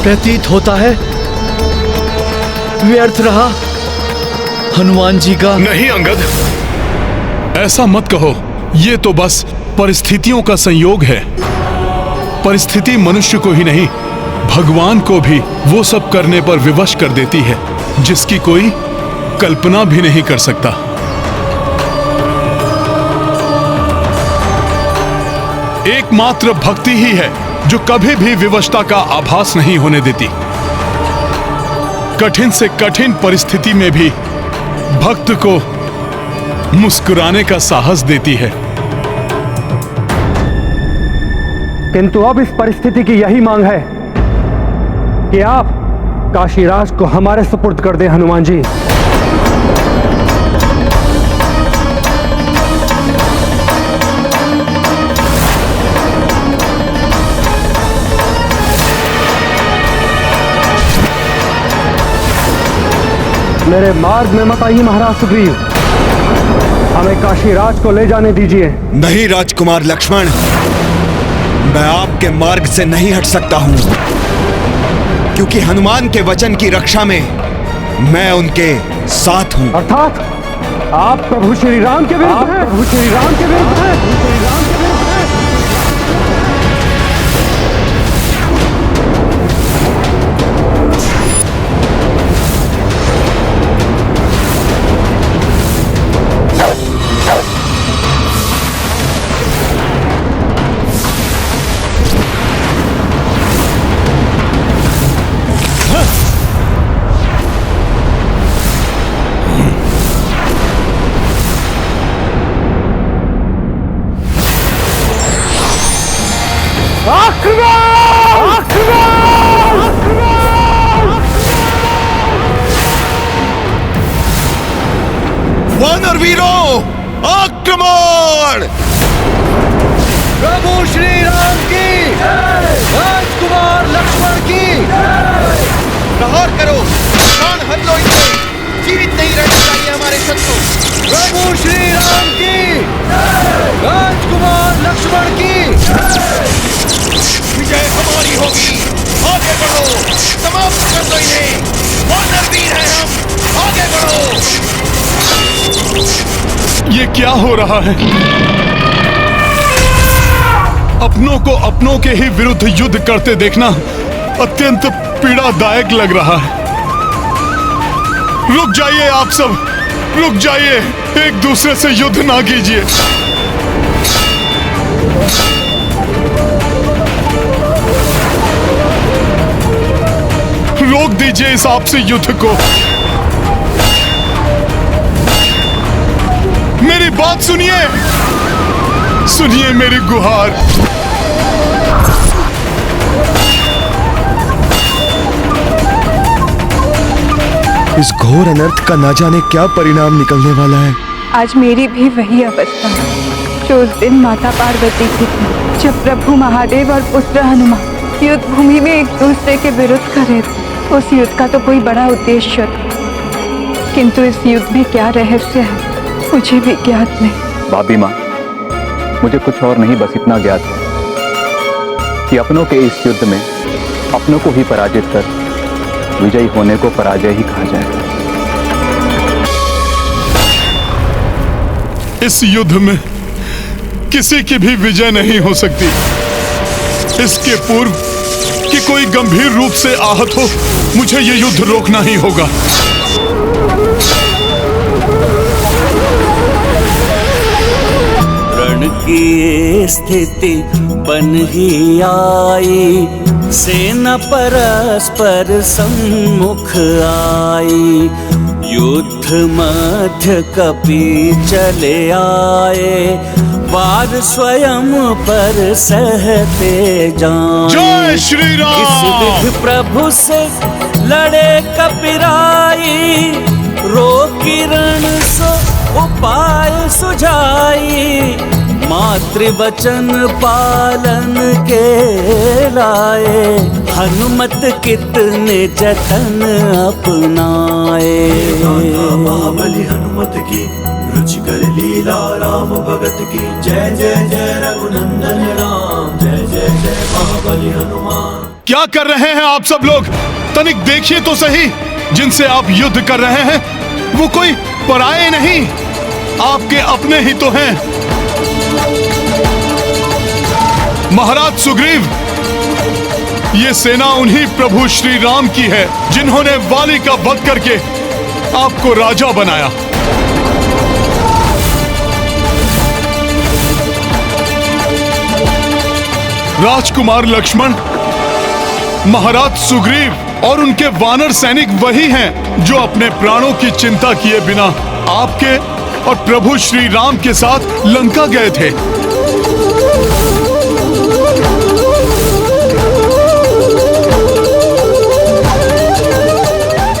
प्रतीत होता है व्यर्थ रहा हनुमान जी का। नहीं अंगद, ऐसा मत कहो। ये तो बस परिस्थितियों का संयोग है। परिस्थिति मनुष्य को ही नहीं, भगवान को भी वो सब करने पर विवश कर देती है जिसकी कोई कल्पना भी नहीं कर सकता। एकमात्र भक्ति ही है जो कभी भी विवशता का आभास नहीं होने देती। कठिन से कठिन परिस्थिति में भी भक्त को मुस्कुराने का साहस देती है। किंतु अब इस परिस्थिति की यही मांग है कि आप काशीराज को हमारे सुपुर्द कर दें हनुमान जी। मेरे मार्ग में मत आइए महाराज सुग्रीव, हमें काशीराज को ले जाने दीजिए। नहीं राजकुमार लक्ष्मण, मैं आपके मार्ग से नहीं हट सकता हूं, क्योंकि हनुमान के वचन की रक्षा में मैं उनके साथ हूं। अर्थात आप प्रभु श्री राम के विरुद्ध हैं। प्रभु श्री राम के विरुद्ध हैं। श्री राम के विरुद्ध हैं। वानर वीरों, आक्रमण! प्रभु श्री राम की, राजकुमार लक्ष्मण की। प्रहार करो, प्राण हर लो इनसे, जीवित नहीं रहना चाहिए हमारे शत्रु। प्रभु श्री राम की, राजकुमार लक्ष्मण की। विजय हमारी होगी, आगे बढ़ो, समाप्त कर दो इन्हें। वानर वीर हैं हम, आगे बढ़ो। ये क्या हो रहा है? अपनों को अपनों के ही विरुद्ध युद्ध करते देखना अत्यंत पीड़ादायक लग रहा है। रुक जाइए आप सब, रुक जाइए, एक दूसरे से युद्ध ना कीजिए। रोक दीजिए इस आपसी युद्ध को। मेरी बात सुनिए, सुनिए मेरी गुहार। इस घोर अनर्थ का ना जाने क्या परिणाम निकलने वाला है। आज मेरी भी वही अवस्था है जो उस दिन माता पार्वती की थी, जब प्रभु महादेव और पुत्र हनुमान युद्ध भूमि में एक दूसरे के विरुद्ध कर रहे थे। उस युद्ध का तो कोई बड़ा उद्देश्य था, किंतु इस युद्ध में क्या रहस्य है मुझे भी ज्ञात नहीं। भाभी माँ, मुझे कुछ और नहीं, बस इतना ज्ञात है कि अपनों के इस युद्ध में अपनों को ही पराजित कर विजयी होने को पराजय ही कहा जाएगा। इस युद्ध में किसी की भी विजय नहीं हो सकती। इसके पूर्व कि कोई गंभीर रूप से आहत हो, मुझे ये युद्ध रोकना ही होगा। रण की स्थिति बन ही आई, सेना परस्पर सम्मुख आई। युद्ध मध्य कपि चले आए, वार स्वयं पर सहते जाएं। जय श्री राम। इस विधि प्रभु से लड़े कपिराई, रोकी रण सो उपाय सुझाई। मातृवचन पालन के लाए, हनुमत कितने जतन अपनाए। महाबली हनुमत की रुचिकर लीला राम भगत की। जय जय जय रघुनंदन राम, जय जय जय महाबली हनुमान। क्या कर रहे हैं आप सब लोग? तनिक देखिए तो सही, जिनसे आप युद्ध कर रहे हैं वो कोई पराये नहीं, आपके अपने ही तो हैं। महाराज सुग्रीव, ये सेना उन्हीं प्रभु श्री राम की है जिन्होंने वाली का वध करके आपको राजा बनाया। राजकुमार लक्ष्मण, महाराज सुग्रीव और उनके वानर सैनिक वही हैं जो अपने प्राणों की चिंता किए बिना आपके और प्रभु श्री राम के साथ लंका गए थे।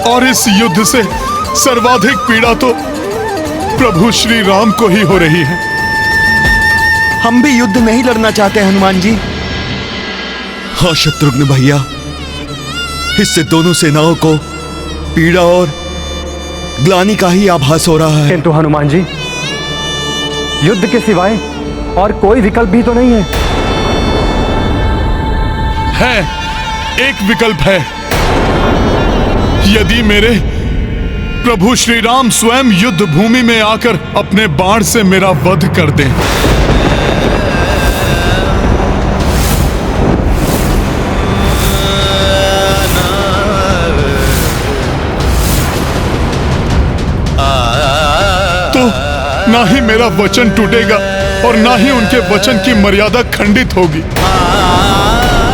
और इस युद्ध से सर्वाधिक पीड़ा तो प्रभु श्री राम को ही हो रही है। हम भी युद्ध नहीं लड़ना चाहते हनुमान जी। हाँ शत्रुघ्न भैया, इससे दोनों सेनाओं को पीड़ा और ग्लानि का ही आभास हो रहा है। किंतु हनुमान जी, युद्ध के सिवाय और कोई विकल्प भी तो नहीं है। है, एक विकल्प है। यदि मेरे प्रभु श्री राम स्वयं युद्ध भूमि में आकर अपने बाण से मेरा वध कर दें। तो ना ही मेरा वचन टूटेगा और ना ही उनके वचन की मर्यादा खंडित होगी।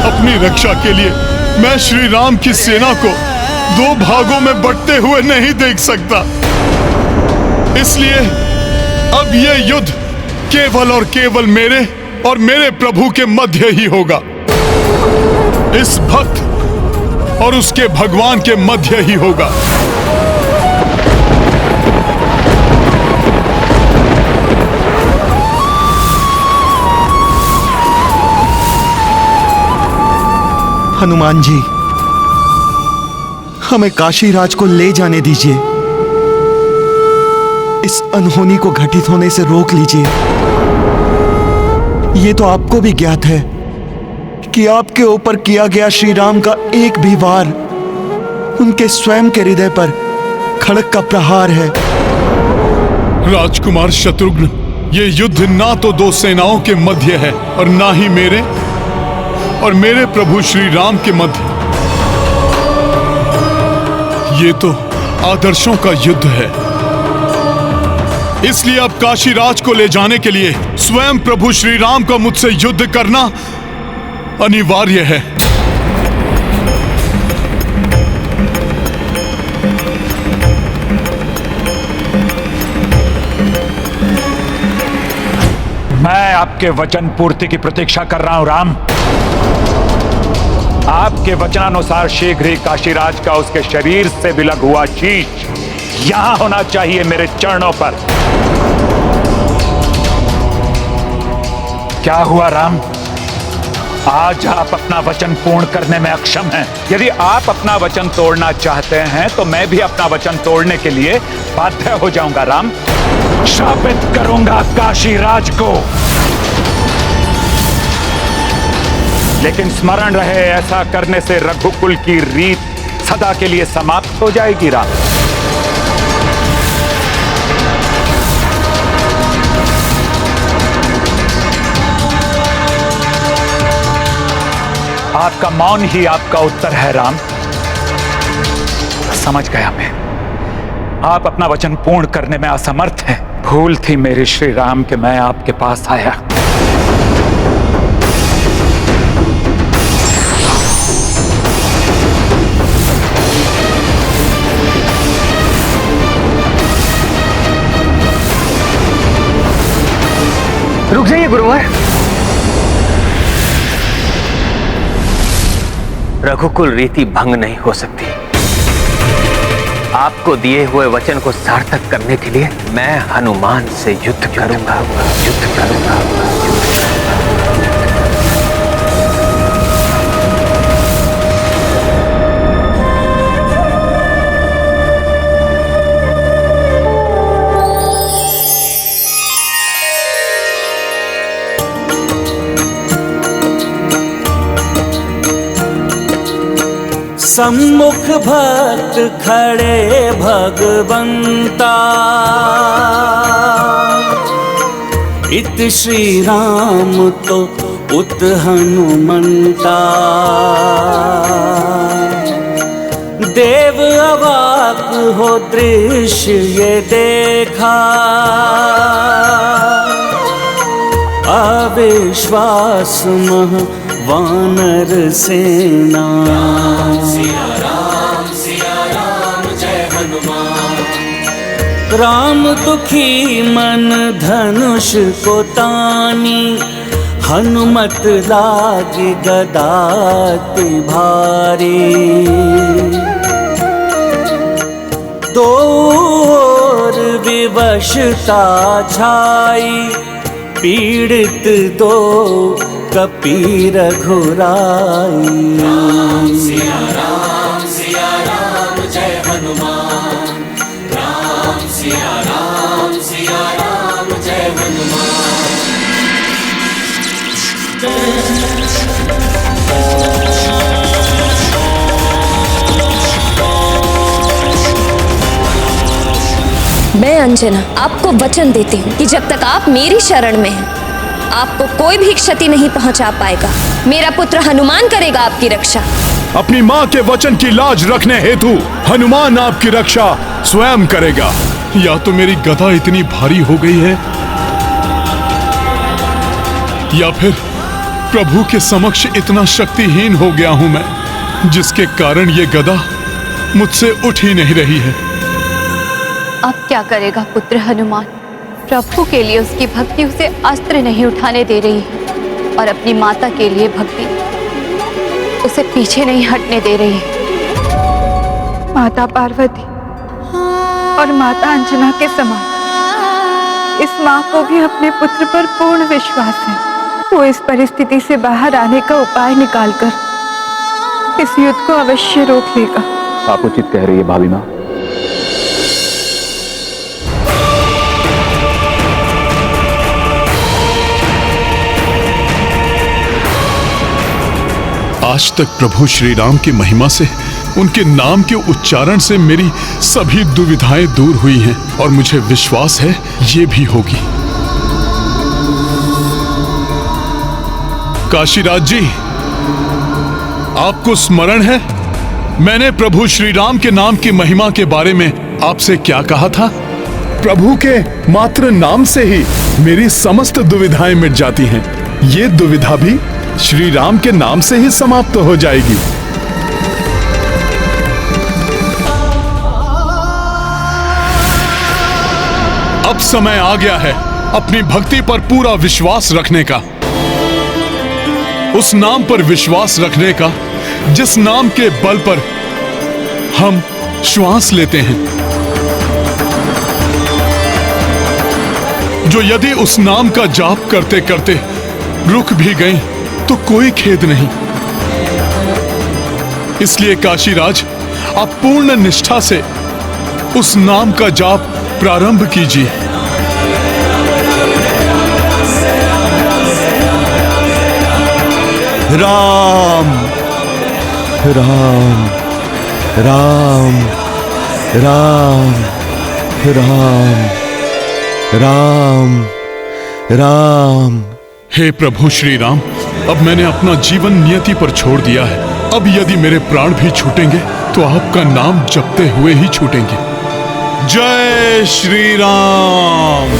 अपनी रक्षा के लिए मैं श्री राम की सेना को दो भागों में बंटते हुए नहीं देख सकता। इसलिए अब यह युद्ध केवल और केवल मेरे और मेरे प्रभु के मध्य ही होगा। इस भक्त और उसके भगवान के मध्य ही होगा। हनुमान जी, हमें काशी राज को ले जाने दीजिए। इस अनहोनी को घटित होने से रोक लीजिए। ये तो आपको भी ज्ञात है कि आपके ऊपर किया गया श्री राम का एक भी वार उनके स्वयं के हृदय पर खड़क का प्रहार है। राजकुमार शत्रुघ्न, ये युद्ध ना तो दो सेनाओं के मध्य है और ना ही मेरे और मेरे प्रभु श्री राम के मध्य। ये तो आदर्शों का युद्ध है। इसलिए अब काशी राज को ले जाने के लिए स्वयं प्रभु श्री राम का मुझसे युद्ध करना अनिवार्य है। मैं आपके वचन पूर्ति की प्रतीक्षा कर रहा हूं राम। आपके वचनानुसार शीघ्र ही काशीराज का उसके शरीर से विलग हुआ शीश यहां होना चाहिए मेरे चरणों पर। क्या हुआ राम? आज आप अपना वचन पूर्ण करने में अक्षम हैं। यदि आप अपना वचन तोड़ना चाहते हैं तो मैं भी अपना वचन तोड़ने के लिए बाध्य हो जाऊंगा राम। शापित करूंगा काशीराज को। लेकिन स्मरण रहे, ऐसा करने से रघुकुल की रीत सदा के लिए समाप्त हो जाएगी राम। आपका मौन ही आपका उत्तर है राम। समझ गया मैं, आप अपना वचन पूर्ण करने में असमर्थ हैं। भूल थी मेरे श्री राम के मैं आपके पास आया। रुक जाइए गुरुवर। रघुकुल रीति भंग नहीं हो सकती। आपको दिए हुए वचन को सार्थक करने के लिए मैं हनुमान से युद्ध करूंगा। सम्मुख भक्त खड़े भगवंता, इत श्री राम तो उत हनुमंता। देव अवाक हो दृश्य ये देखा, अविश्वास मह वानर सेना। सिया राम जय हनुमान। राम दुखी मन धनुष को तानी, हनुमत लागी गदाति भारी। दो ओर विवशता छाई, पीड़ित दो कपी रघुराई। सिया राम जय हनुमान। राम सिया राम जय हनुमान। मैं अंजना आपको वचन देती हूँ कि जब तक आप मेरी शरण में हैं, आपको कोई भी क्षति नहीं पहुंचा पाएगा। मेरा पुत्र हनुमान करेगा आपकी रक्षा। अपनी माँ के वचन की लाज रखने हेतु हनुमान आपकी रक्षा स्वयं करेगा। या तो मेरी गदा इतनी भारी हो गई है, या फिर प्रभु के समक्ष इतना शक्तिहीन हो गया हूं मैं, जिसके कारण ये गदा मुझसे उठ ही नहीं रही है। अब क्या करेगा पुत्र हनुमान? प्रभु के लिए उसकी भक्ति उसे अस्त्र नहीं उठाने दे रही है, और अपनी माता के लिए भक्ति उसे पीछे नहीं हटने दे रही है। माता पार्वती और माता अंजना के समान इस माँ को भी अपने पुत्र पर पूर्ण विश्वास है। वो इस परिस्थिति से बाहर आने का उपाय निकालकर इस युद्ध को अवश्य रोक लेगा। आप उचित कह रही है भाभी माँ। आज तक प्रभु श्री राम की महिमा से, उनके नाम के उच्चारण से मेरी सभी दुविधाएं दूर हुई हैं, और मुझे विश्वास है ये भी होगी। काशीराज जी, आपको स्मरण है मैंने प्रभु श्री राम के नाम की महिमा के बारे में आपसे क्या कहा था? प्रभु के मात्र नाम से ही मेरी समस्त दुविधाएं मिट जाती हैं। ये दुविधा भी श्री राम के नाम से ही समाप्त हो जाएगी। अब समय आ गया है अपनी भक्ति पर पूरा विश्वास रखने का, उस नाम पर विश्वास रखने का जिस नाम के बल पर हम श्वास लेते हैं, जो यदि उस नाम का जाप करते करते रुक भी गई तो कोई खेद नहीं। इसलिए काशीराज, आप पूर्ण निष्ठा से उस नाम का जाप प्रारंभ कीजिए। राम राम राम राम राम राम राम। हे प्रभु श्री राम, अब मैंने अपना जीवन नियति पर छोड़ दिया है। अब यदि मेरे प्राण भी छूटेंगे तो आपका नाम जपते हुए ही छूटेंगे। जय श्री राम।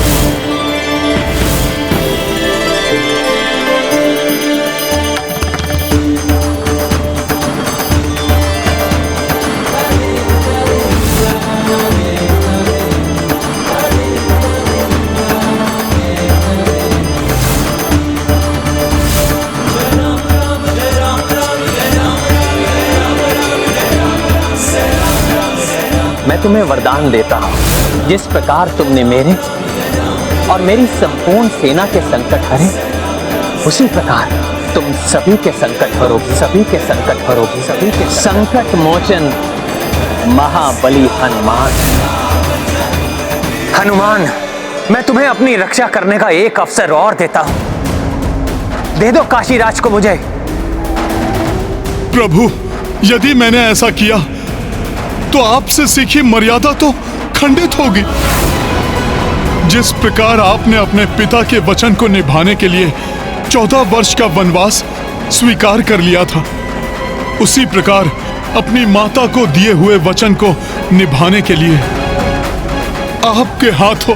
मैं तुम्हें वरदान देता हूं, जिस प्रकार तुमने मेरे और मेरी संपूर्ण सेना के संकट हरे, उसी प्रकार तुम सभी के संकट हरोगी, सभी के संकट हरोगी, सभी के संकट मोचन महाबली हनुमान। हनुमान, मैं तुम्हें अपनी रक्षा करने का एक अवसर और देता हूं। दे दो काशीराज को मुझे। प्रभु, यदि मैंने ऐसा किया तो आपसे सीखी मर्यादा तो खंडित होगी। जिस प्रकार आपने अपने पिता के वचन को निभाने के लिए 14 वर्ष का वनवास स्वीकार कर लिया था, उसी प्रकार अपनी माता को दिए हुए वचन को निभाने के लिए आपके हाथों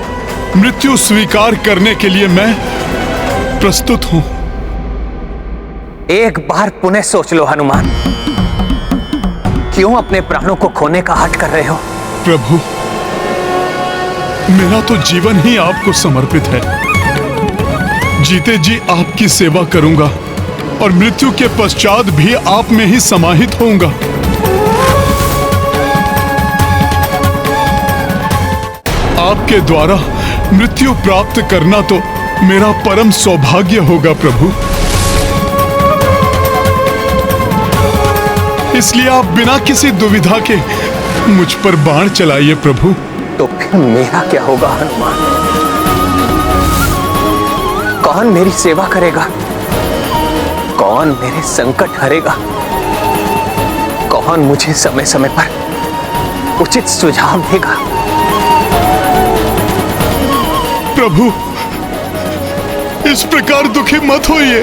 मृत्यु स्वीकार करने के लिए मैं प्रस्तुत हूं। एक बार पुनः सोच लो हनुमान, क्यों अपने प्राणों को खोने का हठ कर रहे हो? प्रभु, मेरा तो जीवन ही आपको समर्पित है। जीते जी आपकी सेवा करूंगा और मृत्यु के पश्चात भी आप में ही समाहित होऊंगा। आपके द्वारा मृत्यु प्राप्त करना तो मेरा परम सौभाग्य होगा प्रभु। इसलिए आप बिना किसी दुविधा के मुझ पर बाण चलाइए प्रभु। तो फिर मेरा क्या होगा हनुमान? कौन मेरी सेवा करेगा? कौन मेरे संकट हरेगा? कौन मुझे समय समय पर उचित सुझाव देगा? प्रभु, इस प्रकार दुखी मत होइए।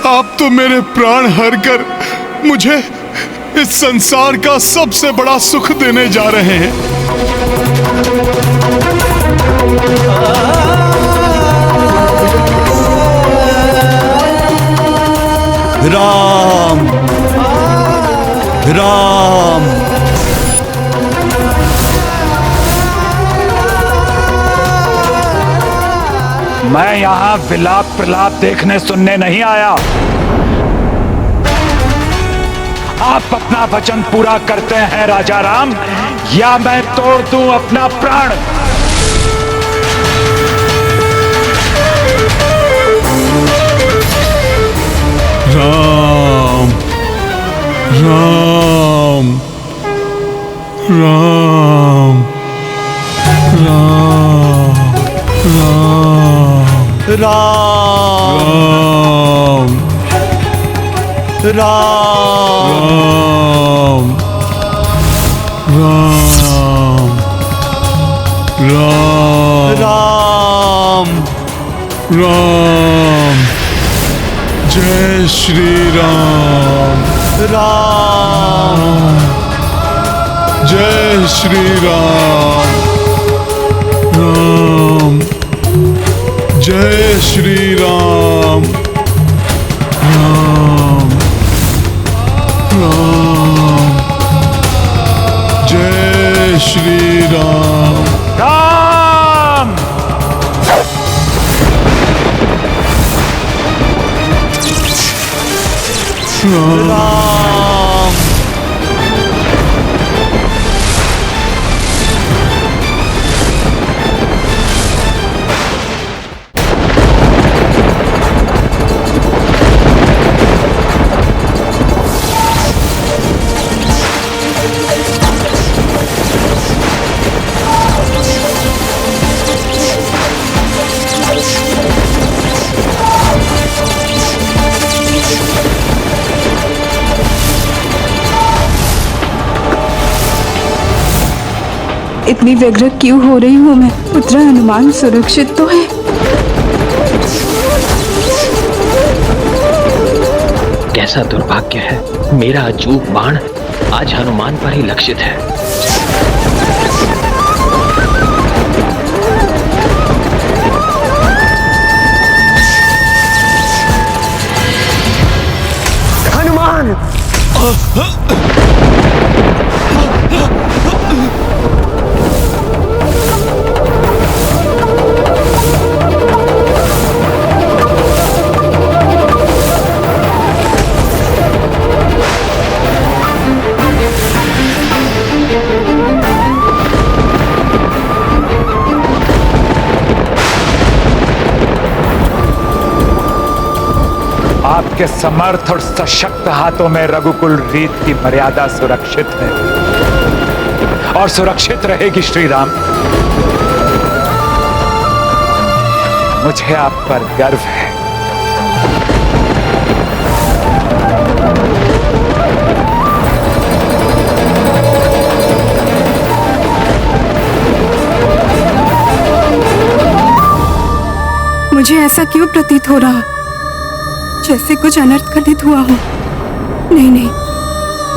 आप तो मेरे प्राण हर कर मुझे इस संसार का सबसे बड़ा सुख देने जा रहे हैं। राम राम मैं यहां विलाप प्रलाप देखने सुनने नहीं आया। आप अपना वचन पूरा करते हैं राजा राम, या मैं तोड़ दूं अपना प्राण। राम राम राम राम राम राम राम राम राम राम राम। जय श्री राम। राम। जय श्री राम। राम। जय श्री राम। राम। राम। जय श्री राम। राम। राम। इतनी व्यग्र क्यों हो रही हूँ मैं? पुत्र हनुमान सुरक्षित तो है? कैसा दुर्भाग्य है, मेरा अचूक बाण आज हनुमान पर ही लक्षित है। हनुमान! आपके समर्थ और सशक्त हाथों में रघुकुल रीत की मर्यादा सुरक्षित है और सुरक्षित रहेगी श्री राम। मुझे आप पर गर्व है। मुझे ऐसा क्यों प्रतीत हो रहा, जैसे कुछ अनर्थ घटित हुआ हो? नहीं नहीं,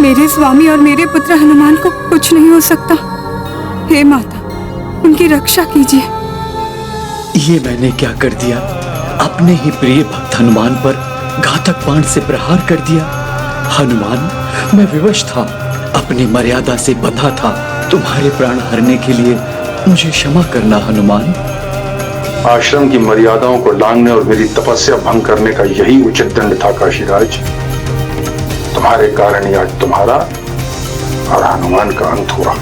मेरे स्वामी और मेरे पुत्र हनुमान को कुछ नहीं हो सकता। हे माता, उनकी रक्षा कीजिए। ये मैंने क्या कर दिया? अपने ही प्रिय भक्त हनुमान पर घातक बाण से प्रहार कर दिया। हनुमान, मैं विवश था, अपनी मर्यादा से बंधा था। तुम्हारे प्राण हरने के लिए मुझे क्षमा करना हनुमान। आश्रम की मर्यादाओं को लांघने और मेरी तपस्या भंग करने का यही उचित दंड था काशीराज। तुम्हारे कारण ही आज तुम्हारा और हनुमान का अंत हुआ।